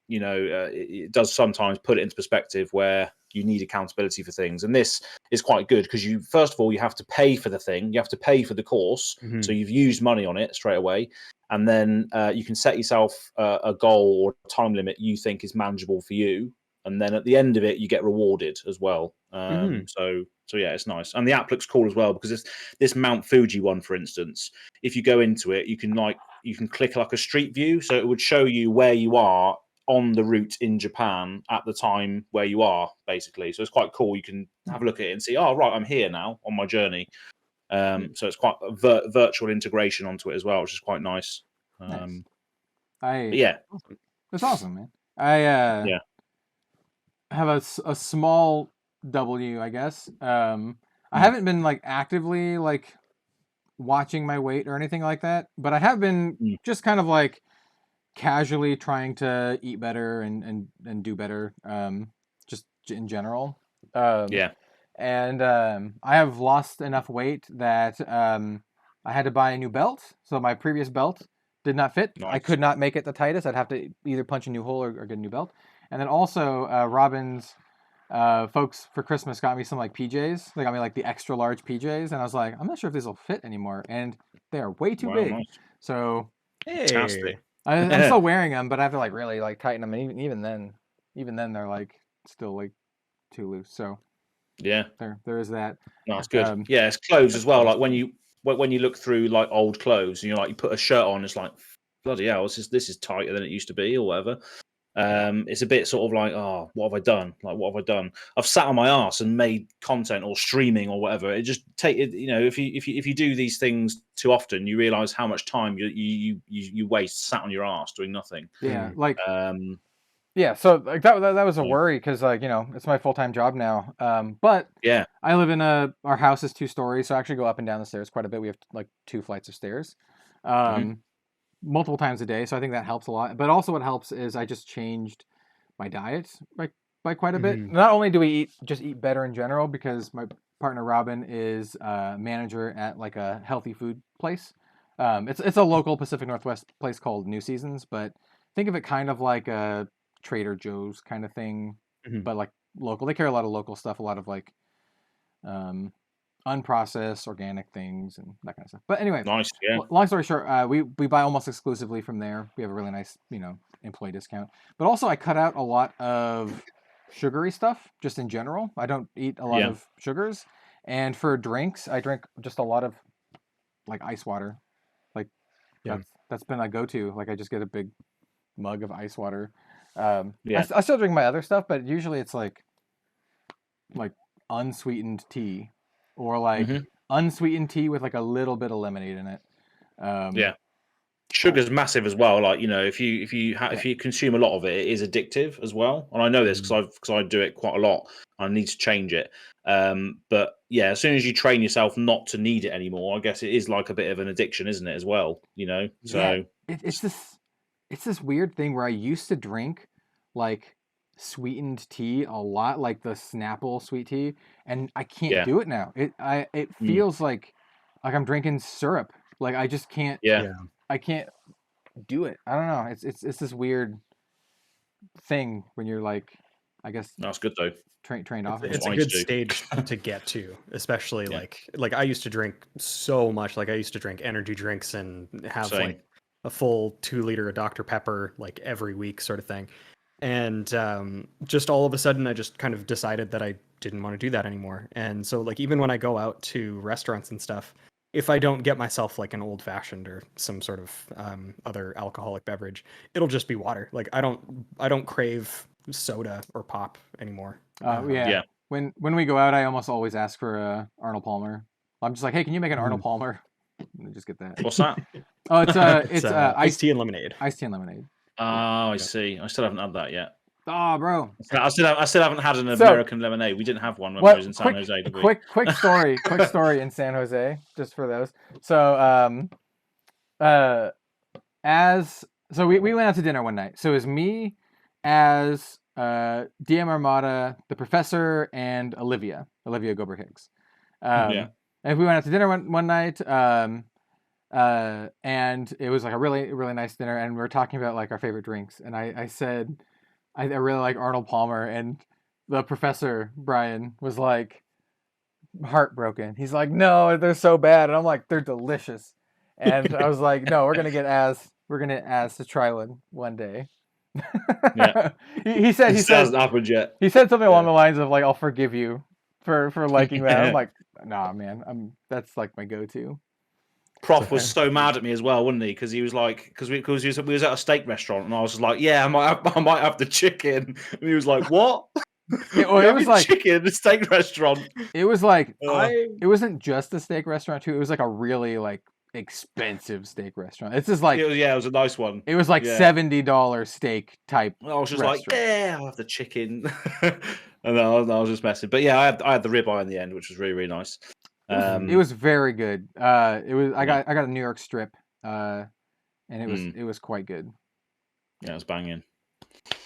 you know it does sometimes put it into perspective where you need accountability for things, and this is quite good because you first of all you have to pay for the thing, you have to pay for the course, so you've used money on it straight away, and then you can set yourself a goal or a time limit you think is manageable for you, and then at the end of it you get rewarded as well. So yeah, it's nice, and the app looks cool as well because it's this Mount Fuji one, for instance. If you go into it, you can click like a street view, so it would show you where you are on the route in Japan at the time where you are, basically. So it's quite cool. You can have a look at it and see, oh right, I'm here now on my journey. So it's quite a virtual integration onto it as well, which is quite nice. Nice. Yeah, That's awesome, man. I yeah, have a small W, I guess. I haven't been like actively like watching my weight or anything like that, but I have been just kind of like casually trying to eat better and do better, just in general. yeah. And I have lost enough weight that I had to buy a new belt. So my previous belt did not fit. I Nice. could not make it the tightest. I'd have to either punch a new hole or get a new belt. And then also Robin's folks for Christmas got me some like PJs. They got me like the extra large PJs, and I was like, I'm not sure if these will fit anymore, and they are way too Wow, big. nice. So Fantastic. I'm still wearing them, but I have to like really like tighten them. And even then they're like still like too loose. So Yeah, there is that. no, it's good. Um, Yeah, it's clothes as well. Like when you look through like old clothes and you put a shirt on, it's like bloody hell, this is tighter than it used to be or whatever. It's a bit sort of like, oh, what have I done? Like, what have I done? I've sat on my ass and made content or streaming or whatever. It just take it, if you do these things too often, you realize how much time you waste sat on your ass doing nothing. yeah, like Um, yeah. So like that was a worry because like it's my full-time job now. But yeah, I live in our house is 2 stories, so I actually go up and down the stairs quite a bit. We have like 2 flights of stairs. Multiple times a day, so I think that helps a lot. But also what helps is I just changed my diet by quite a bit. Not only do we eat better in general because my partner Robin is a manager at like a healthy food place. It's a local Pacific Northwest place called New Seasons, but think of it kind of like a Trader Joe's kind of thing, but like local. They carry a lot of local stuff, a lot of like unprocessed organic things and that kind of stuff. But anyway, nice. Yeah, long story short, we buy almost exclusively from there. We have a really nice employee discount. But also I cut out a lot of sugary stuff just in general. I don't eat a lot of sugars. And for drinks, I drink just a lot of like ice water. Like that's been my go-to. Like I just get a big mug of ice water. I still drink my other stuff, but usually it's like unsweetened tea or like unsweetened tea with like a little bit of lemonade in it. yeah. Sugar's massive as well. Like if you consume a lot of it, it is addictive as well. And I know this because I do it quite a lot. I need to change it. But yeah, as soon as you train yourself not to need it anymore, I guess it is like a bit of an addiction, isn't it? As well, So it's this weird thing where I used to drink like sweetened tea a lot, like the Snapple sweet tea, and I can't do it now. It feels like I'm drinking syrup. Like I just can't. Yeah. I can't do it. I don't know. It's this weird thing when you're like, I guess That's good though. trained off. It's a good stage to get to, especially like I used to drink so much. Like I used to drink energy drinks and have like a full 2-liter of Dr. Pepper like every week sort of thing. And just all of a sudden I just kind of decided that I didn't want to do that anymore. And so like even when I go out to restaurants and stuff, if I don't get myself like an old fashioned or some sort of other alcoholic beverage, it'll just be water. Like I don't crave soda or pop anymore. When we go out, I almost always ask for Arnold Palmer. I'm just like, hey, can you make an Arnold Palmer? And just get that. What's that? Oh, it's iced tea and lemonade. Iced tea and lemonade. Oh, I see. I still haven't had that yet. Oh, bro. I still haven't had an American lemonade. We didn't have one when we was in San Jose, did we? Quick story in San Jose, just for those. So we went out to dinner one night. So it was me, as DM Armada, the professor, and Olivia Gober Higgs. And we went out to dinner one night. And it was like a really, really nice dinner, and we were talking about like our favorite drinks. And I said I really like Arnold Palmer, and the professor Brian was like heartbroken. He's like, no, they're so bad, and I'm like, they're delicious. And I was like, no, we're gonna ask to try one day. Yeah. he said hasn't happened yet. He said something along the lines of like, I'll forgive you for liking that. I'm like, nah, man, that's like my go-to. Prof was so mad at me as well, wasn't he? Because he was like, we was at a steak restaurant, and I was just like, yeah, I might have the chicken, and he was like, what? It was like chicken, the steak restaurant. It was like it wasn't just a steak restaurant too. It was like a really like expensive steak restaurant. It's just like it was a nice one. It was like $70 steak type. I was just restaurant. like, yeah, I'll have the chicken, and I was just messing. But yeah, I had the ribeye in the end, which was really, really nice. It was very good. I got a New York strip, and it was quite good. Yeah, it was banging.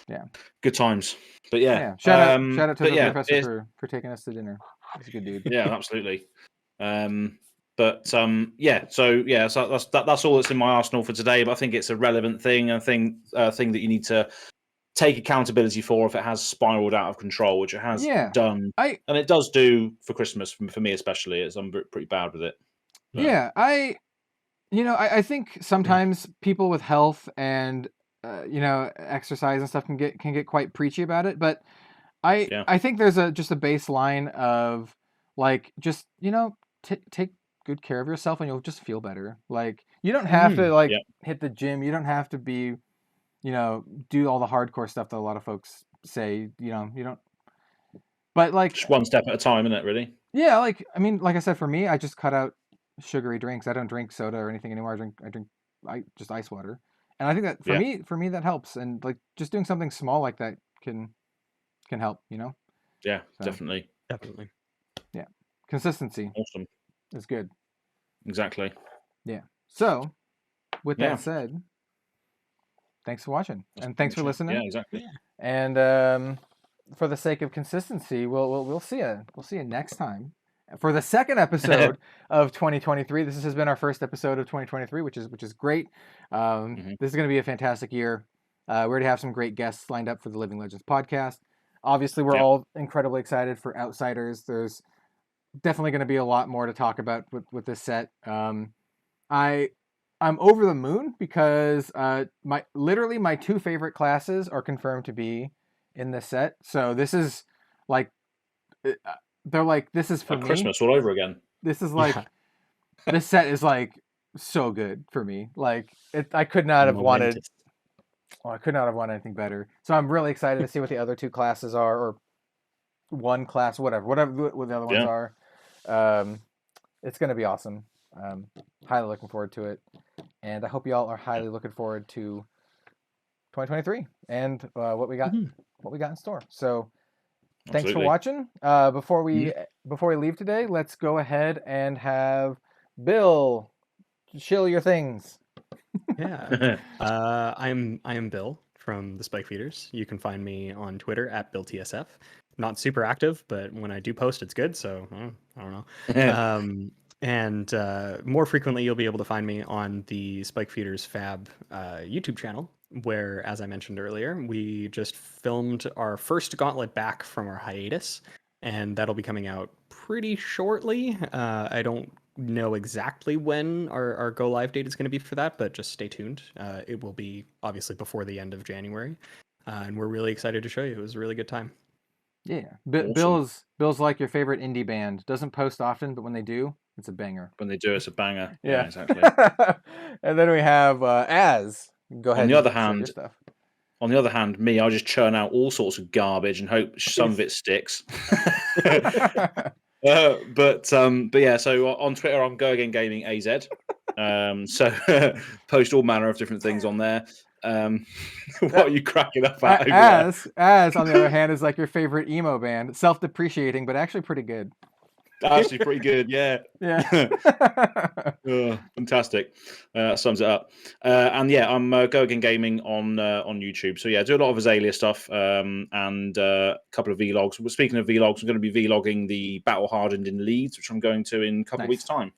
Yeah, good times. But yeah, shout out to the professor for taking us to dinner. He's a good dude. Yeah, absolutely. So that's all that's in my arsenal for today. But I think it's a relevant thing, a thing that you need to take accountability for if it has spiraled out of control, which it has done, and it does do for Christmas for me especially. I'm pretty bad with it. But. Yeah, I think sometimes people with health and exercise and stuff can get quite preachy about it, but I think there's just a baseline of like just take good care of yourself and you'll just feel better. Like you don't have to hit the gym. You don't have to be do all the hardcore stuff that a lot of folks say. You don't. But like just one step at a time, isn't it? Really? Yeah. Like like I said, for me, I just cut out sugary drinks. I don't drink soda or anything anymore. I drink just ice water. And I think that for me that helps, and like just doing something small like that can help, Yeah, so, definitely. Yeah, consistency. Awesome. Is good. Exactly. Yeah. So, with that said, thanks for watching, and thanks for listening. Yeah, exactly. And for the sake of consistency, we'll see you. We'll see you next time. For the second episode of 2023, this has been our first episode of 2023, which is great. This is going to be a fantastic year. We already have some great guests lined up for the Living Legends podcast. Obviously, we're all incredibly excited for Outsiders. There's definitely going to be a lot more to talk about with this set. I'm over the moon because my two favorite classes are confirmed to be in this set. So this is like. They're like, this is for me. Christmas all over again. This is like, this set is like so good for me. Like I could not have wanted. I could not have wanted anything better. So I'm really excited to see what the other two classes are, or one class, whatever what the other ones are. It's going to be awesome. Highly looking forward to it, and I hope you all are highly looking forward to 2023 and what we got in store. So. Thanks for watching. Before we leave today, let's go ahead and have Bill chill your things. Yeah. I am Bill from the Spike Feeders. You can find me on Twitter at BillTSF. Not super active, but when I do post, it's good. So I don't know. And more frequently, you'll be able to find me on the Spike Feeders FAB YouTube channel, where, as I mentioned earlier, we just filmed our first gauntlet back from our hiatus, and that'll be coming out pretty shortly. I don't know exactly when our go live date is going to be for that, but just stay tuned. It will be obviously before the end of January, and we're really excited to show you. It was a really good time. Yeah, Bill's like your favorite indie band. Doesn't post often, but when they do, it's a banger. When they do, it's a banger. Yeah, exactly. And then we have Go ahead. On the other hand, me, I just churn out all sorts of garbage and hope some of it sticks. But yeah, so on Twitter, I'm Go Again Gaming AZ. So post all manner of different things on there. What are you cracking up at? Over as on the other hand is like your favorite emo band, self-depreciating but actually pretty good. Actually, pretty good. Yeah. Yeah. Fantastic. Sums it up. And yeah, I'm Go Again Gaming on YouTube. So yeah, I do a lot of Azalea stuff and a couple of vlogs. Well, speaking of vlogs, I'm going to be vlogging the Battle Hardened in Leeds, which I'm going to in a couple of weeks' time.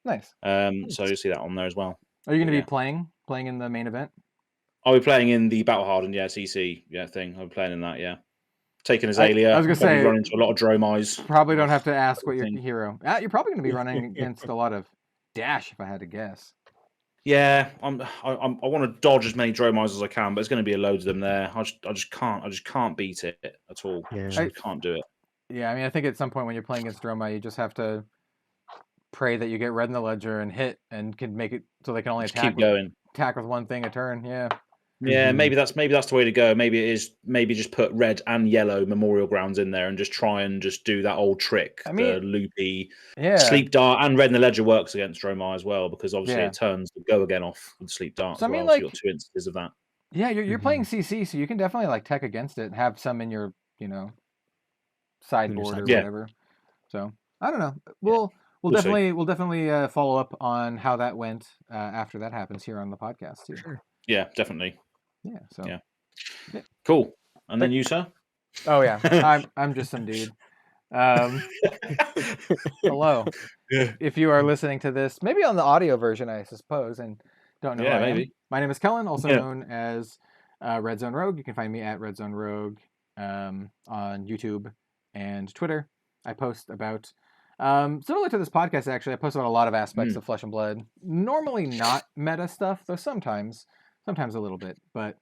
Nice. So you'll see that on there as well. Are you going to be playing in the main event? I'll be playing in the Battle Hardened, CC thing. I'll be playing in that, Taking Azalea. I was going to say, run into a lot of drone eyes. Probably don't have to ask what your hero. You're probably going to be running against a lot of dash, if I had to guess. Yeah, I want to dodge as many drone eyes as I can, but there's going to be a load of them there. I just can't beat it at all. Yeah. I can't do it. Yeah, I mean, I think at some point when you're playing against Droma, you just have to pray that you get red in the ledger and hit and can make it so they can only attack with one thing a turn. Yeah. Yeah, maybe that's the way to go. Maybe it is. Maybe just put red and yellow memorial grounds in there and just try and just do that old trick. I mean, the loopy sleep dart and red in the ledger works against Dromar as well because obviously it turns the go again off with sleep dart. So, I mean, like, so you got 2 instances of that. Yeah, you're playing CC, so you can definitely like tech against it and have some in your sideboard or whatever. So I don't know. We'll definitely follow up on how that went after that happens here on the podcast too. Sure. Yeah, definitely. Yeah. So yeah. Cool. And then you, sir? Oh yeah, I'm just some dude. Hello. If you are listening to this, maybe on the audio version, I suppose, and don't know. Maybe. My name is Kellen, also known as Red Zone Rogue. You can find me at Red Zone Rogue on YouTube and Twitter. I post about similar to this podcast. Actually, I post about a lot of aspects of Flesh and Blood. Normally not meta stuff, though sometimes a little bit. But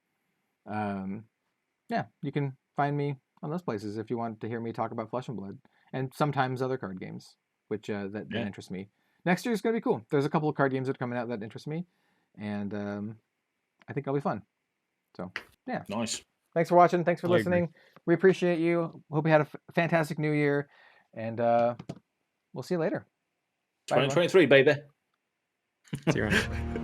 yeah, you can find me on those places if you want to hear me talk about Flesh and Blood, and sometimes other card games, which that interest me. Next year is going to be cool. There's a couple of card games that are coming out that interest me, and I think it'll be fun. So yeah, nice. Thanks for watching. Thanks for listening. We appreciate you. Hope you had a fantastic new year, and we'll see you later. 2023, baby. See you around.